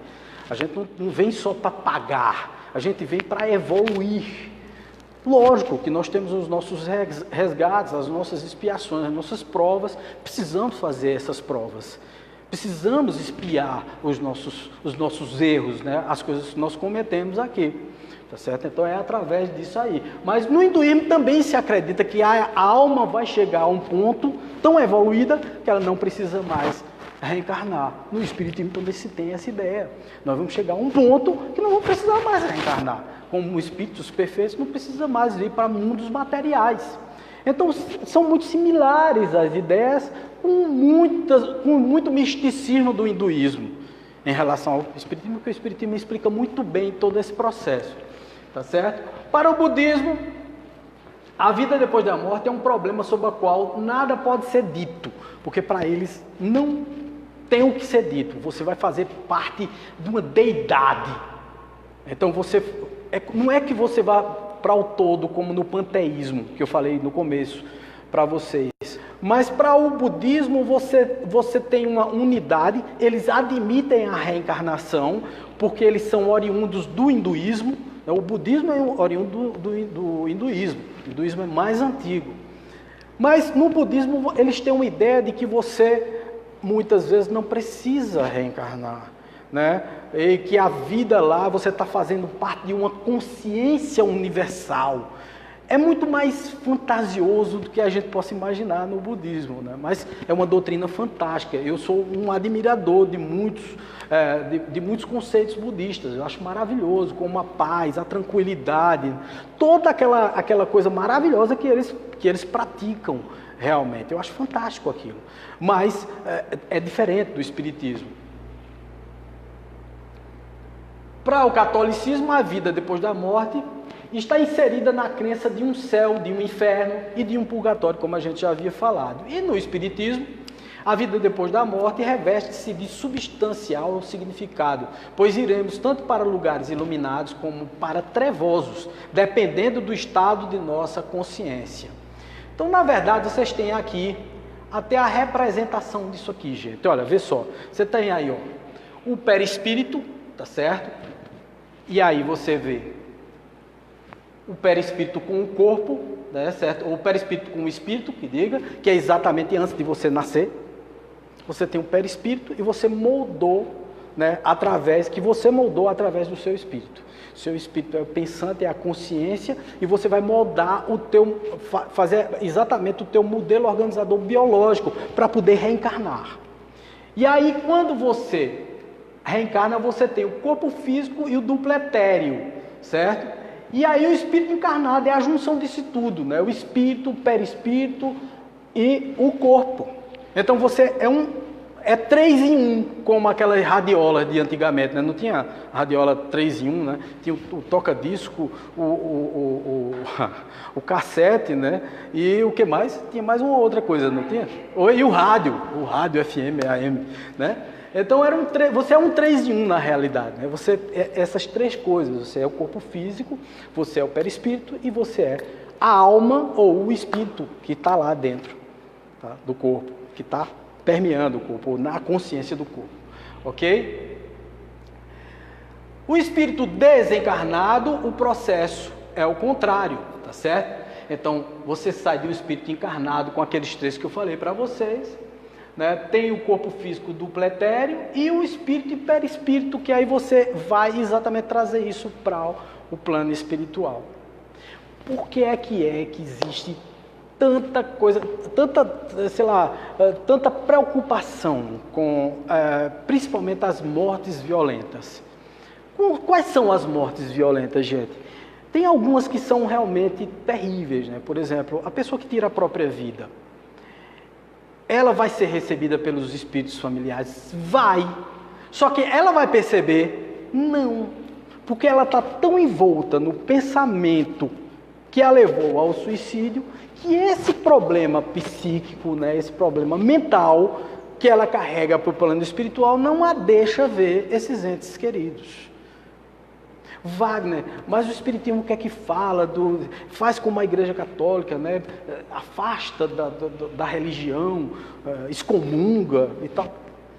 A gente não vem só para pagar, a gente vem para evoluir. Lógico que nós temos os nossos resgates, as nossas expiações, as nossas provas, precisamos fazer essas provas. Precisamos espiar os nossos erros, né? As coisas que nós cometemos aqui. Tá certo? Então é através disso aí. Mas no hinduísmo também se acredita que a alma vai chegar a um ponto tão evoluída que ela não precisa mais reencarnar. No espiritismo também se tem essa ideia. Nós vamos chegar a um ponto que não vamos precisar mais reencarnar. Como espíritos perfeitos não precisa mais ir para mundos materiais. Então são muito similares as ideias, com muito misticismo do hinduísmo em relação ao espiritismo, porque o espiritismo explica muito bem todo esse processo. Tá certo? Para o budismo, a vida depois da morte é um problema sobre o qual nada pode ser dito, porque para eles não tem o que ser dito. Você vai fazer parte de uma deidade. Então não é que você vá para o todo, como no panteísmo, que eu falei no começo para vocês. Mas para o budismo você tem uma unidade, eles admitem a reencarnação, porque eles são oriundos do hinduísmo. O budismo é oriundo do hinduísmo. O hinduísmo é mais antigo. Mas no budismo eles têm uma ideia de que você muitas vezes não precisa reencarnar, né? E que a vida lá você está fazendo parte de uma consciência universal. É muito mais fantasioso do que a gente possa imaginar no budismo, né? Mas é uma doutrina fantástica. Eu sou um admirador de muitos conceitos budistas. Eu acho maravilhoso, como a paz, a tranquilidade, toda aquela coisa maravilhosa que eles praticam realmente. Eu acho fantástico aquilo. Mas é diferente do espiritismo. Para o catolicismo, a vida depois da morte está inserida na crença de um céu, de um inferno e de um purgatório, como a gente já havia falado. E no espiritismo, a vida depois da morte reveste-se de substancial significado, pois iremos tanto para lugares iluminados como para trevosos, dependendo do estado de nossa consciência. Então, na verdade, vocês têm aqui até a representação disso aqui, gente. Olha, vê só. Você tem aí, ó, o perispírito, tá certo? E aí você vê o perispírito com o corpo, né, certo? Ou o perispírito com o espírito, que é exatamente antes de você nascer. Você tem um perispírito e você moldou, né, através do seu espírito. Seu espírito é o pensante, é a consciência, e você vai moldar fazer exatamente o teu modelo organizador biológico para poder reencarnar. E aí, quando você reencarna, você tem o corpo físico e o duplo etéreo, certo? E aí o espírito encarnado é a junção disso tudo, né? O espírito, o perispírito e o corpo. Então você é 3 em 1, como aquelas radiolas de antigamente, né? Não tinha radiola 3 em 1, né? Tinha o toca-disco, o cassete, né? E o que mais? Tinha mais uma outra coisa, não tinha? E o rádio FM, AM, né? Então você é um 3 em 1 na realidade, né? Você é essas 3 coisas. Você é o corpo físico, você é o perispírito e você é a alma ou o espírito que está lá dentro, tá, do corpo, que está permeando o corpo, na consciência do corpo, ok? O espírito desencarnado, o processo é o contrário, tá certo? Então você sai de um espírito encarnado com aqueles 3 que eu falei para vocês, né? Tem o corpo físico duplo etéreo e o espírito e perispírito, que aí você vai exatamente trazer isso para o plano espiritual. Por que existe tanta coisa, tanta preocupação com principalmente as mortes violentas? Quais são as mortes violentas, gente? Tem algumas que são realmente terríveis, né? Por exemplo, a pessoa que tira a própria vida. Ela vai ser recebida pelos espíritos familiares? Vai. Só que ela vai perceber? Não. Porque ela está tão envolta no pensamento que a levou ao suicídio, que esse problema psíquico, né, esse problema mental que ela carrega para o plano espiritual, não a deixa ver esses entes queridos. Wagner, mas o espiritismo o que é que fala? Faz como a Igreja Católica, né? Afasta da religião, excomunga e tal.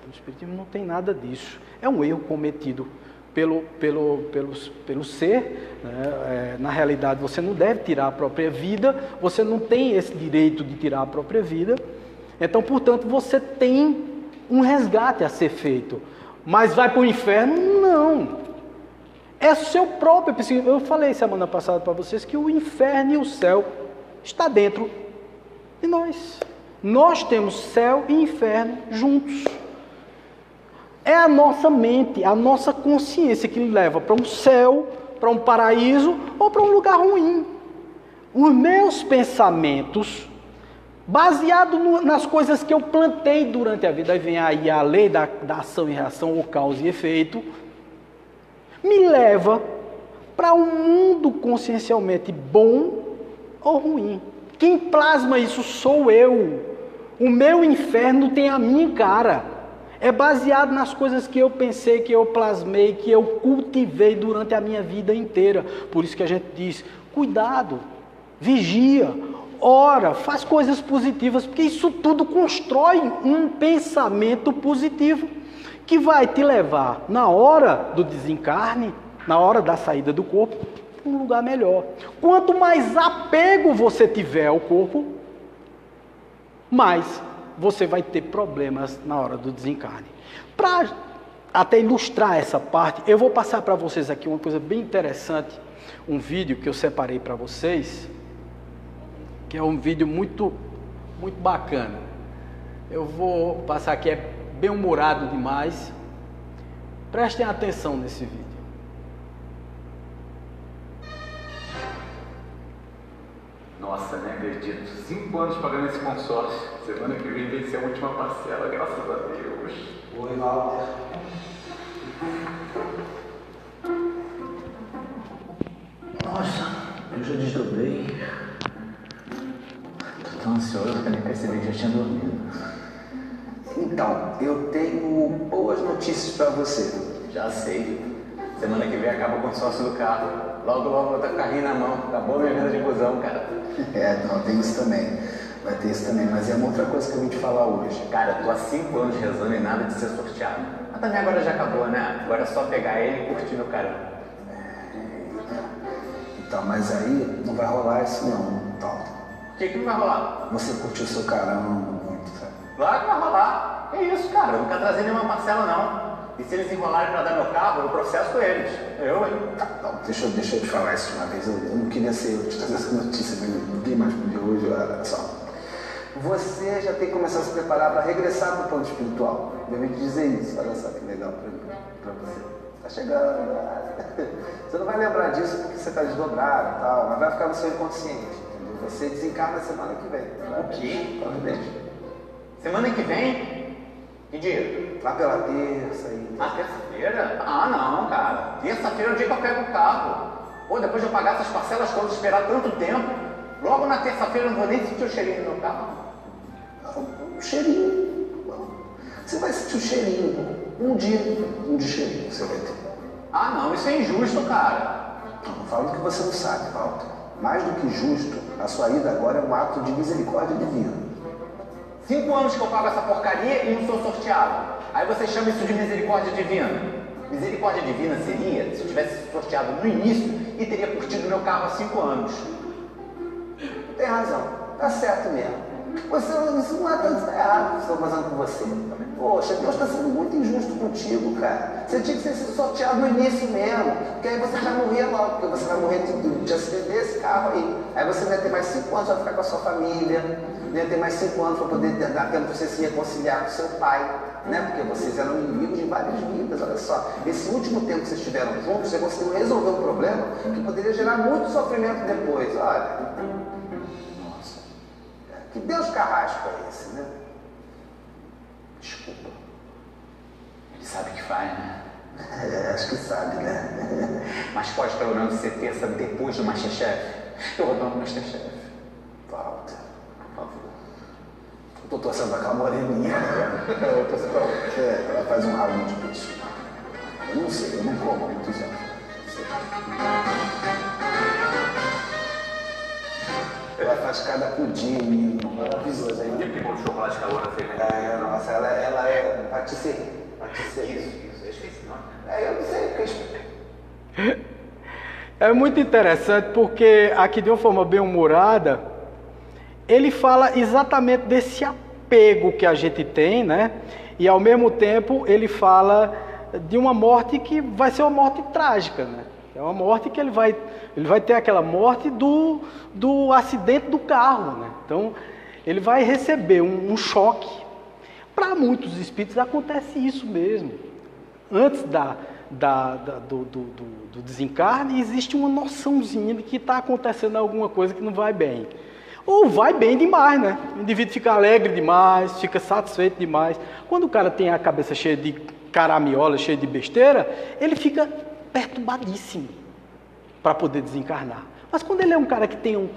O espiritismo não tem nada disso. É um erro cometido pelo ser, né? Na realidade, você não deve tirar a própria vida, você não tem esse direito de tirar a própria vida. Então, portanto, você tem um resgate a ser feito. Mas vai para o inferno? Não. É seu próprio. Eu falei semana passada para vocês que o inferno e o céu está dentro de nós. Nós temos céu e inferno juntos. É a nossa mente, a nossa consciência que leva para um céu, para um paraíso ou para um lugar ruim. Os meus pensamentos, baseado nas coisas que eu plantei durante a vida, aí vem aí a lei da ação e reação, ou causa e efeito, me leva para um mundo consciencialmente bom ou ruim. Quem plasma isso sou eu. O meu inferno tem a minha cara. É baseado nas coisas que eu pensei, que eu plasmei, que eu cultivei durante a minha vida inteira. Por isso que a gente diz, cuidado, vigia, ora, faz coisas positivas, porque isso tudo constrói um pensamento positivo, que vai te levar, na hora do desencarne, na hora da saída do corpo, para um lugar melhor. Quanto mais apego você tiver ao corpo, mais você vai ter problemas na hora do desencarne. Para até ilustrar essa parte, eu vou passar para vocês aqui uma coisa bem interessante, um vídeo que eu separei para vocês, que é um vídeo muito bacana. Eu vou passar aqui, é bem humorado demais. Prestem atenção nesse vídeo. Nossa, nem acredito. 5 anos pagando esse consórcio. Semana que vem vence a última parcela, graças a Deus. Oi, Walter. Nossa, eu já desdobrei. Tô tão ansioso que eu nem percebi que já tinha dormido. Então, eu tenho boas notícias pra você. Já sei. Semana que vem acaba o consórcio do carro. Logo, logo vou estar com o carrinho na mão. Acabou minha vida de busão, cara. Não, tem isso também. Vai ter isso também, mas é uma outra coisa que eu vim te falar hoje. Cara, tô há 5 anos rezando e nada de ser sorteado. Mas também agora já acabou, né? Agora é só pegar ele e curtir meu caramba. Então, mas aí não vai rolar isso não, tal. O que não vai rolar? Você curtiu o seu caramba muito, sabe? Claro que vai rolar. Que isso, cara? Eu não quero trazer nenhuma parcela, não. E se eles enrolarem pra dar meu carro, eu processo com eles. Eu, hein? Não, deixa eu te falar isso de uma vez. Eu não queria ser eu te trazer essa notícia, mas ninguém mais podia hoje, olha só. Você já tem que começar a se preparar para regressar para o plano espiritual. Eu vim te dizer isso, olha só que legal para você. Tá chegando. Você não vai lembrar disso porque você está desdobrado e tal, mas vai ficar no seu inconsciente. Entendeu? Você desencarna semana que vem. O quê? Provavelmente. Semana que vem? Que dia? Lá pela terça aí. Na terça-feira? Ah, não, cara. Terça-feira é o dia que eu pego o carro. Pô, depois de eu pagar essas parcelas todas, esperar tanto tempo, logo na terça-feira eu não vou nem sentir o cheirinho do meu carro. Um cheirinho. Você vai sentir o cheirinho. Um dia de cheirinho você vai ter. Ah, não, isso é injusto, cara. Não falo do que você não sabe, Walter. Mais do que justo, a sua ida agora é um ato de misericórdia divina. 5 anos que eu pago essa porcaria e não sou sorteado. Aí você chama isso de misericórdia divina. Misericórdia divina seria se eu tivesse sorteado no início e teria curtido meu carro há 5 anos. Tem razão, tá certo mesmo. Isso não é tanto errado, estou fazendo com você. Poxa, Deus está sendo muito injusto contigo, cara. Você tinha que ter sido sorteado no início mesmo, porque aí você já morria logo, porque você vai morrer de acidente desse carro aí. Aí você vai ter mais 5 anos para ficar com a sua família, vai ter mais 5 anos para poder dar tempo para você se reconciliar com seu pai, né? Porque vocês eram inimigos de várias vidas, olha só. Esse último tempo que vocês estiveram juntos, você conseguiu resolver um problema que poderia gerar muito sofrimento depois, olha. Que Deus carrasco é esse, né? Desculpa. Ele sabe o que faz, né? Acho que sabe, né? Mas pode pelo menos ser terça depois do Masterchef. Eu vou dar um Masterchef. Walter, por favor. Eu tô torcendo pra aquela moreninha. Eu tô torcendo. Ela faz um ralo de peixe. Eu não sei, eu não como muito já. Ela faz cada pudim, maravilhoso aí. E tem um chocolate calor na frente. Nossa, ela é patisserie. Isso, eu esqueci o nome. Eu não sei o que É muito interessante porque aqui de uma forma bem humorada, ele fala exatamente desse apego que a gente tem, né? E ao mesmo tempo ele fala de uma morte que vai ser uma morte trágica, né? É uma morte que ele vai ter aquela morte do acidente do carro, né? Então ele vai receber um choque. Para muitos espíritos acontece isso mesmo. Antes do desencarne, existe uma noçãozinha de que está acontecendo alguma coisa que não vai bem. Ou vai bem demais, né? O indivíduo fica alegre demais, fica satisfeito demais. Quando o cara tem a cabeça cheia de caramiola, cheia de besteira, ele fica perturbadíssimo para poder desencarnar. Mas quando ele é um cara que tem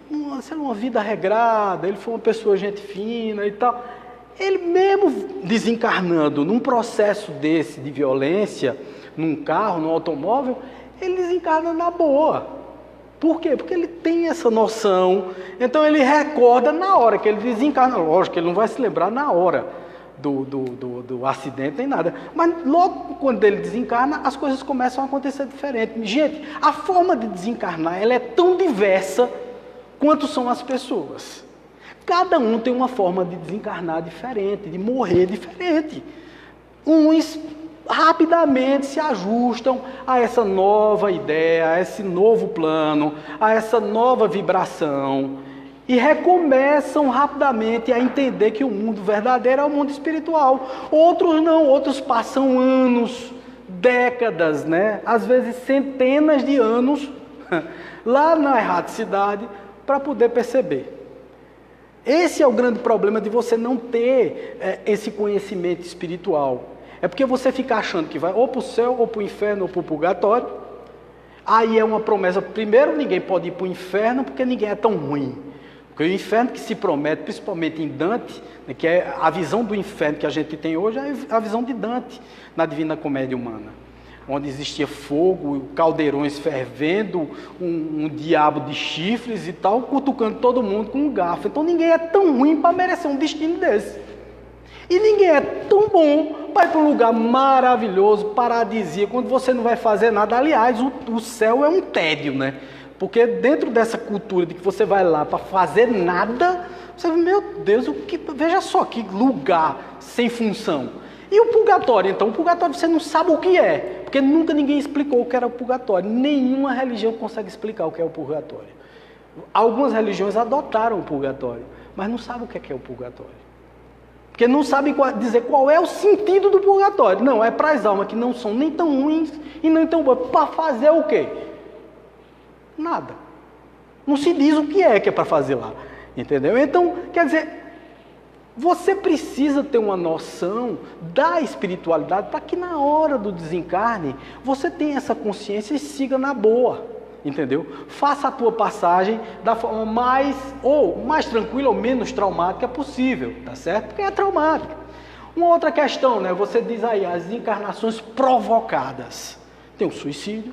uma vida regrada, ele foi uma pessoa gente fina e tal, ele mesmo desencarnando num processo desse de violência, num carro, num automóvel, ele desencarna na boa. Por quê? Porque ele tem essa noção, então ele recorda na hora que ele desencarna. Lógico que ele não vai se lembrar na hora do acidente nem nada, mas logo quando ele desencarna, as coisas começam a acontecer diferente. Gente, a forma de desencarnar, ela é tão diversa quanto são as pessoas. Cada um tem uma forma de desencarnar diferente, de morrer diferente. Uns rapidamente se ajustam a essa nova ideia, a esse novo plano, a essa nova vibração e recomeçam rapidamente a entender que o mundo verdadeiro é o mundo espiritual. Outros não, outros passam anos, décadas, né? Às vezes centenas de anos lá na erraticidade para poder perceber. Esse é o grande problema de você não ter esse conhecimento espiritual. É porque você fica achando que vai ou para o céu, ou para o inferno, ou para o purgatório. Aí é uma promessa. Primeiro, ninguém pode ir para o inferno porque ninguém é tão ruim. Porque o inferno que se promete, principalmente em Dante, né, que é a visão do inferno que a gente tem hoje, é a visão de Dante na Divina Comédia Humana. Onde existia fogo, caldeirões fervendo, um diabo de chifres e tal, cutucando todo mundo com um garfo. Então ninguém é tão ruim para merecer um destino desse. E ninguém é tão bom para ir para um lugar maravilhoso, paradisíaco, onde você não vai fazer nada. Aliás, o céu é um tédio, né? Porque dentro dessa cultura de que você vai lá para fazer nada, você vê, meu Deus, veja só que lugar sem função. E o purgatório, então? O purgatório você não sabe o que é, porque nunca ninguém explicou o que era o purgatório. Nenhuma religião consegue explicar o que é o purgatório. Algumas religiões adotaram o purgatório, mas não sabem o que é o purgatório. Porque não sabem dizer qual é o sentido do purgatório. Não, é para as almas que não são nem tão ruins e nem tão boas. Para fazer o quê? Nada. Não se diz o que é para fazer lá. Entendeu? Então, quer dizer, você precisa ter uma noção da espiritualidade para que na hora do desencarne você tenha essa consciência e siga na boa. Entendeu? Faça a tua passagem da forma mais tranquila ou menos traumática possível, tá certo? Porque é traumática. Uma outra questão, né? Você diz aí, as encarnações provocadas. Tem o suicídio,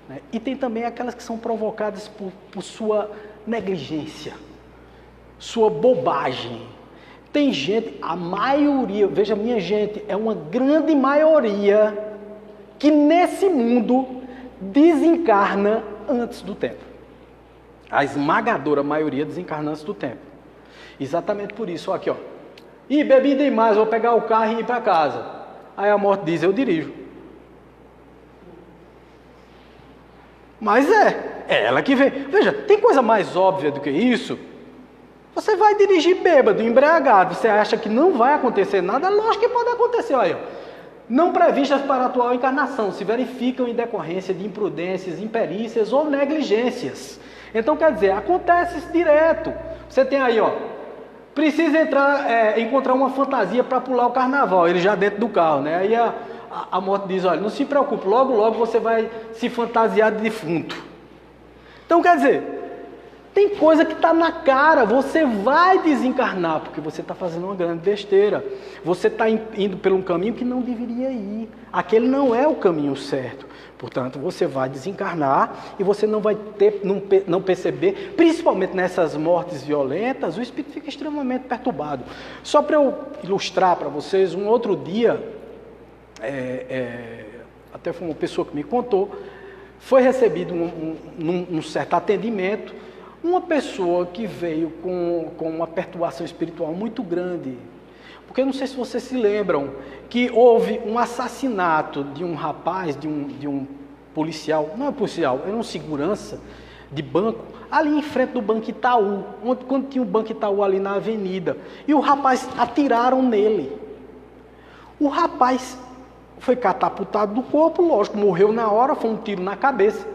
né? E tem também aquelas que são provocadas por sua negligência, sua bobagem. Tem gente, a maioria, veja minha gente, é uma grande maioria que nesse mundo desencarna antes do tempo. A esmagadora maioria desencarna antes do tempo. Exatamente por isso, ó, aqui, ó. Ih, bebi demais, vou pegar o carro e ir para casa. Aí a morte diz, eu dirijo. Mas é ela que vem. Veja, tem coisa mais óbvia do que isso? Você vai dirigir bêbado, embriagado, você acha que não vai acontecer nada? Lógico que pode acontecer, olha, ó. Não previstas para a atual encarnação, se verificam em decorrência de imprudências, imperícias ou negligências. Então, quer dizer, acontece isso direto. Você tem aí, ó, precisa encontrar uma fantasia para pular o carnaval, ele já dentro do carro, né? Aí a morte diz, olha, não se preocupe, logo, logo você vai se fantasiar de defunto. Então, quer dizer, tem coisa que está na cara, você vai desencarnar, porque você está fazendo uma grande besteira. Você está indo por um caminho que não deveria ir. Aquele não é o caminho certo. Portanto, você vai desencarnar e você não vai não perceber, principalmente nessas mortes violentas, o espírito fica extremamente perturbado. Só para eu ilustrar para vocês, um outro dia, até foi uma pessoa que me contou, foi recebido num certo atendimento, uma pessoa que veio com uma perturbação espiritual muito grande, Porque eu não sei se vocês se lembram que houve um assassinato de um rapaz, de um policial, não é policial, era um segurança de banco, ali em frente do Banco Itaú, quando tinha o Banco Itaú ali na avenida. E o rapaz, atiraram nele. O rapaz foi catapultado do corpo, lógico, morreu na hora, foi um tiro na cabeça.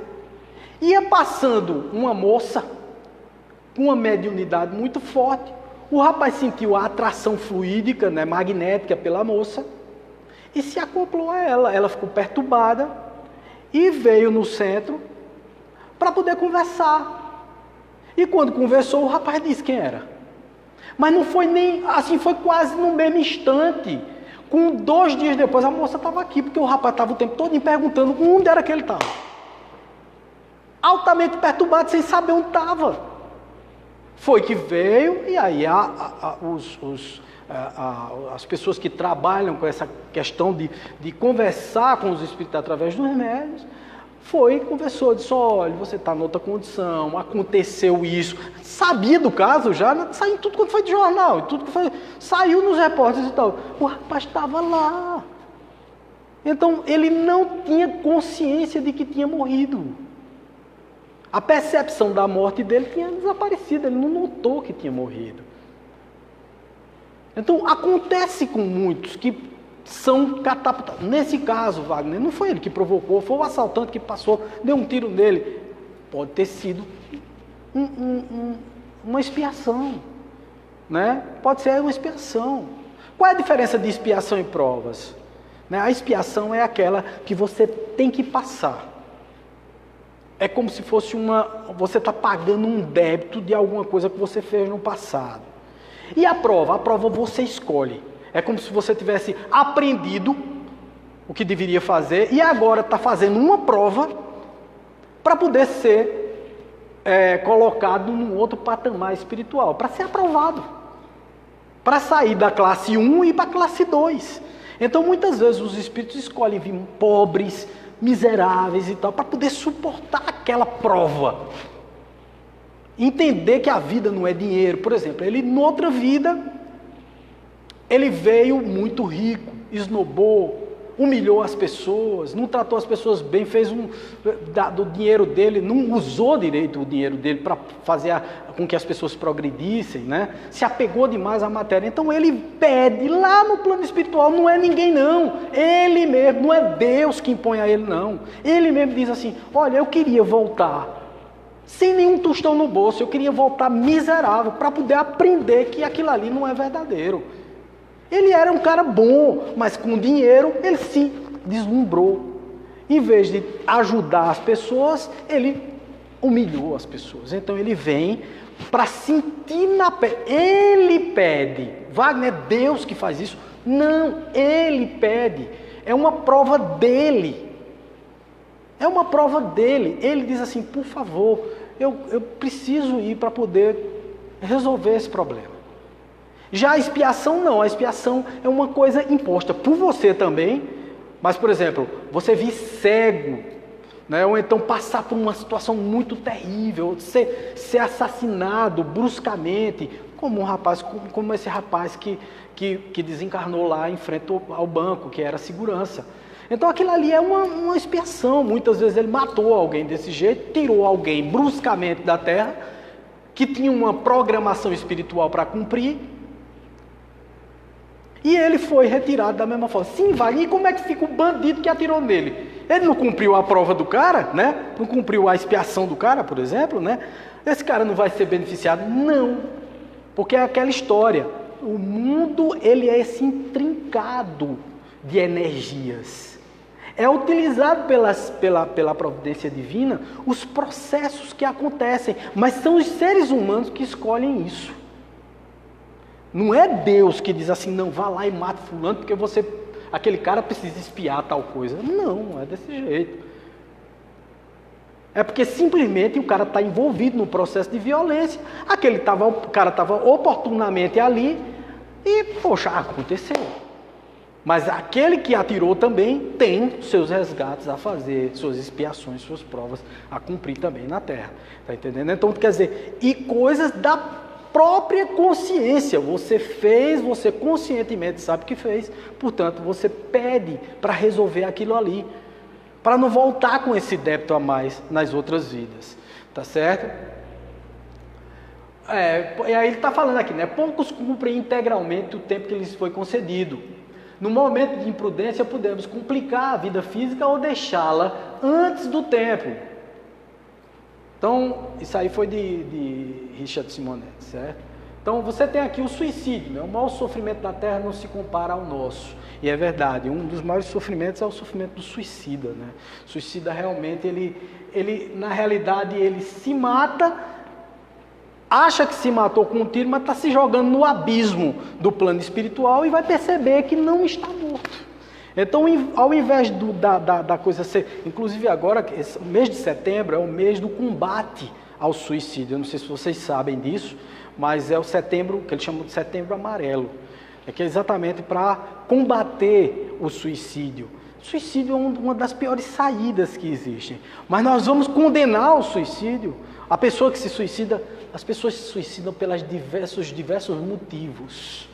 Ia passando uma moça com uma mediunidade muito forte. O rapaz sentiu a atração fluídica, né, magnética pela moça e se acoplou a ela. Ela ficou perturbada e veio no centro para poder conversar. E quando conversou, o rapaz disse quem era. Mas não foi nem assim, foi quase no mesmo instante. Com 2 dias depois, a moça estava aqui, porque o rapaz estava o tempo todo perguntando onde era que ele estava. Altamente perturbado, sem saber onde estava. Foi que veio, e aí as pessoas que trabalham com essa questão de conversar com os espíritos através dos médiuns, conversou, disse, olha, você está em outra condição, aconteceu isso, sabia do caso já, saiu tudo quanto foi de jornal, tudo que foi, saiu nos repórteres e tal, o rapaz estava lá. Então ele não tinha consciência de que tinha morrido. A percepção da morte dele tinha desaparecido, ele não notou que tinha morrido. Então acontece com muitos que são catapultados. Nesse caso, Wagner, não foi ele que provocou, foi o assaltante que passou, deu um tiro nele. Pode ter sido uma expiação, né? Pode ser uma expiação. Qual é a diferença de expiação e provas? Né? A expiação é aquela que você tem que passar. É como se fosse você está pagando um débito de alguma coisa que você fez no passado. E a prova você escolhe. É como se você tivesse aprendido o que deveria fazer e agora está fazendo uma prova para poder ser colocado num outro patamar espiritual, para ser aprovado, para sair da classe 1 e ir para a classe 2. Então muitas vezes os espíritos escolhem vir pobres, miseráveis e tal, para poder suportar aquela prova. Entender que a vida não é dinheiro. Por exemplo, ele, noutra vida, ele veio muito rico, esnobou, humilhou as pessoas, não tratou as pessoas bem, fez do dinheiro dele, não usou direito o dinheiro dele para fazer com que as pessoas progredissem, né? Se apegou demais à matéria. Então ele pede lá no plano espiritual, não é ninguém não, ele mesmo, não é Deus que impõe a ele não. Ele mesmo diz assim, olha, eu queria voltar sem nenhum tostão no bolso, eu queria voltar miserável para poder aprender que aquilo ali não é verdadeiro. Ele era um cara bom, mas com dinheiro ele se deslumbrou. Em vez de ajudar as pessoas, ele humilhou as pessoas. Então ele vem para sentir na pele. Ele pede. Wagner, é Deus que faz isso? Não, ele pede. É uma prova dele. É uma prova dele. Ele diz assim, por favor, eu preciso ir para poder resolver esse problema. Já a expiação não, a expiação é uma coisa imposta por você também, mas, por exemplo, você vir cego, né, ou então passar por uma situação muito terrível, ser assassinado bruscamente, como esse rapaz que desencarnou lá em frente ao banco, que era segurança. Então aquilo ali é uma expiação, muitas vezes ele matou alguém desse jeito, tirou alguém bruscamente da terra, que tinha uma programação espiritual para cumprir, e ele foi retirado da mesma forma. Sim, Wagner, e como é que fica o bandido que atirou nele? Ele não cumpriu a prova do cara, né? Não cumpriu a expiação do cara, por exemplo, né? Esse cara não vai ser beneficiado? Não, porque é aquela história. O mundo, ele é esse intrincado de energias. É utilizado pela providência divina os processos que acontecem, mas são os seres humanos que escolhem isso. Não é Deus que diz assim, não, vá lá e mate fulano, porque aquele cara precisa espiar tal coisa. Não é desse jeito. É porque simplesmente o cara está envolvido no processo de violência, o cara estava oportunamente ali e, poxa, aconteceu. Mas aquele que atirou também tem seus resgates a fazer, suas expiações, suas provas a cumprir também na terra. Está entendendo? Então, quer dizer, e coisas própria consciência. Você fez, você conscientemente sabe que fez, portanto, você pede para resolver aquilo ali, para não voltar com esse débito a mais nas outras vidas, tá certo? E aí ele está falando aqui, né? Poucos cumprem integralmente o tempo que lhes foi concedido. No momento de imprudência, podemos complicar a vida física ou deixá-la antes do tempo. Então, isso aí foi de Richard Simonetti, certo? Então, você tem aqui o suicídio, né? O maior sofrimento da Terra não se compara ao nosso. E é verdade, um dos maiores sofrimentos é o sofrimento do suicida, né? O suicida realmente, ele na realidade, ele se mata, acha que se matou com um tiro, mas está se jogando no abismo do plano espiritual e vai perceber que não está morto. Então, ao invés da coisa ser... Inclusive agora, o mês de setembro é o mês do combate ao suicídio. Eu não sei se vocês sabem disso, mas é o setembro, que eles chamam de setembro amarelo. É que é exatamente para combater o suicídio. O suicídio é uma das piores saídas que existem. Mas nós vamos condenar o suicídio. A pessoa que se suicida, as pessoas se suicidam pelos diversos motivos.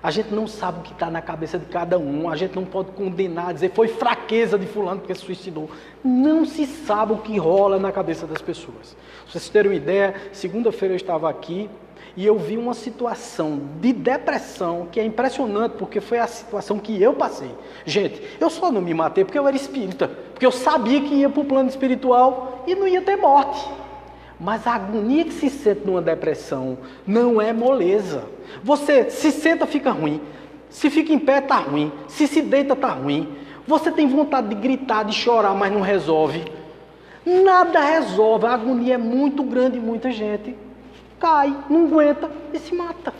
A gente não sabe o que está na cabeça de cada um. A gente não pode condenar, dizer foi fraqueza de fulano porque se suicidou. Não se sabe o que rola na cabeça das pessoas. Pra vocês terem uma ideia, segunda-feira eu estava aqui e eu vi uma situação de depressão que é impressionante, porque foi a situação que eu passei. Gente, eu só não me matei porque eu era espírita, porque eu sabia que ia para o plano espiritual e não ia ter morte. Mas a agonia que se sente numa depressão não é moleza. Você se senta, fica ruim. Se fica em pé, está ruim. Se deita, está ruim. Você tem vontade de gritar, de chorar, mas não resolve. Nada resolve. A agonia é muito grande e muita gente cai, não aguenta e se mata.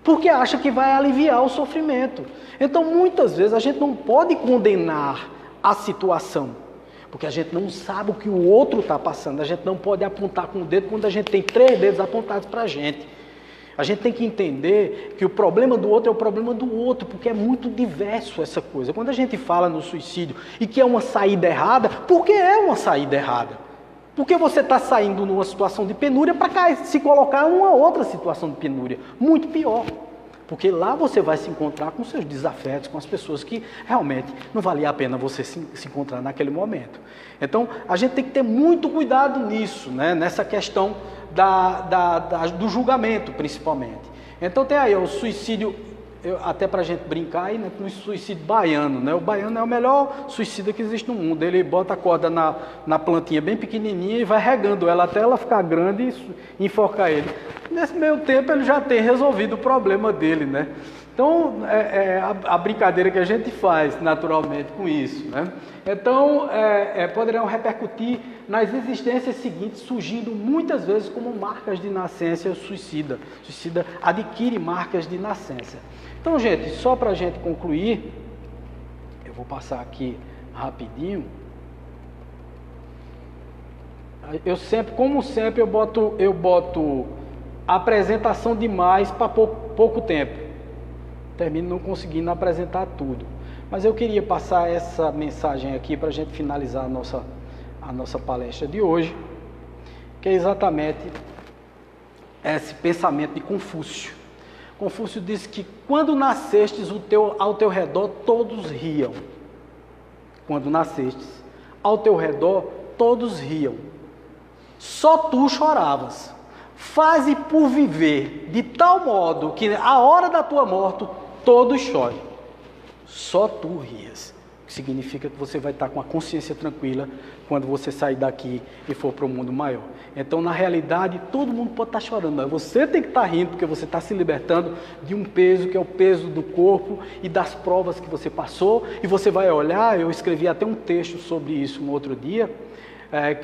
Porque acha que vai aliviar o sofrimento. Então, muitas vezes, a gente não pode condenar a situação. Porque a gente não sabe o que o outro está passando. A gente não pode apontar com o dedo quando a gente tem 3 dedos apontados para a gente. A gente tem que entender que o problema do outro é o problema do outro, porque é muito diverso essa coisa. Quando a gente fala no suicídio e que é uma saída errada, por que é uma saída errada? Porque você está saindo numa situação de penúria para se colocar em uma outra situação de penúria, muito pior. Porque lá você vai se encontrar com seus desafetos, com as pessoas que realmente não valia a pena você se encontrar naquele momento. Então, a gente tem que ter muito cuidado nisso, né? Nessa questão do julgamento, principalmente. Então, tem aí o suicídio, até para a gente brincar, aí, né, com o suicídio baiano. Né? O baiano é o melhor suicida que existe no mundo. Ele bota a corda na plantinha bem pequenininha e vai regando ela até ela ficar grande e enforcar ele. Nesse meio tempo ele já tem resolvido o problema dele, né? Então, a brincadeira que a gente faz naturalmente com isso, né? Então, poderão repercutir nas existências seguintes, surgindo muitas vezes como marcas de nascença suicida. O suicida adquire marcas de nascença. Então, gente, só para a gente concluir, eu vou passar aqui rapidinho. Eu sempre, como sempre, eu boto apresentação demais para pouco tempo. Termino não conseguindo apresentar tudo. Mas eu queria passar essa mensagem aqui para a gente finalizar a nossa palestra de hoje, que é exatamente esse pensamento de Confúcio. Confúcio disse que quando nascestes, ao teu redor todos riam. Quando nascestes, ao teu redor todos riam. Só tu choravas. Faze por viver de tal modo que a hora da tua morte todos chorem. Só tu rias. O que significa que você vai estar com a consciência tranquila quando você sair daqui e for para o mundo maior. Então, na realidade, todo mundo pode estar chorando, mas você tem que estar rindo porque você está se libertando de um peso que é o peso do corpo e das provas que você passou. E você vai olhar, eu escrevi até um texto sobre isso um outro dia,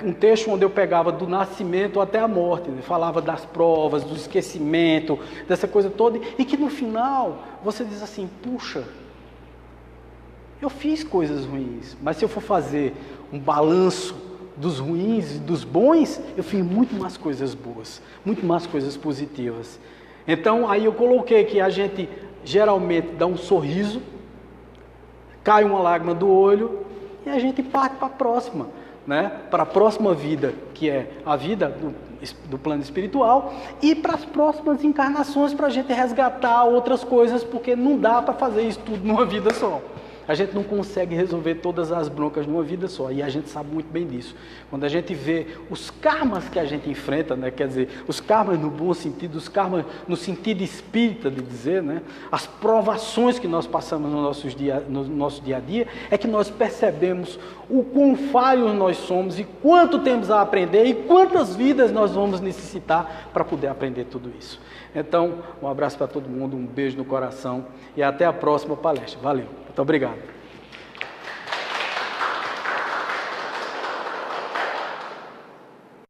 um texto onde eu pegava do nascimento até a morte, né? Falava das provas, do esquecimento, dessa coisa toda, e que no final você diz assim, puxa, eu fiz coisas ruins, mas se eu for fazer um balanço dos ruins e dos bons, eu fiz muito mais coisas boas, muito mais coisas positivas. Então aí eu coloquei que a gente geralmente dá um sorriso, cai uma lágrima do olho e a gente parte para a próxima. né, para a próxima vida, que é a vida do plano espiritual, e para as próximas encarnações, para a gente resgatar outras coisas, porque não dá para fazer isso tudo numa vida só. A gente não consegue resolver todas as broncas numa vida só, e a gente sabe muito bem disso. Quando a gente vê os karmas que a gente enfrenta, né, quer dizer, os karmas no bom sentido, os karmas no sentido espírita de dizer, né, as provações que nós passamos no nosso dia a dia, é que nós percebemos o quão falhos nós somos e quanto temos a aprender e quantas vidas nós vamos necessitar para poder aprender tudo isso. Então, um abraço para todo mundo, um beijo no coração e até a próxima palestra. Valeu, muito obrigado.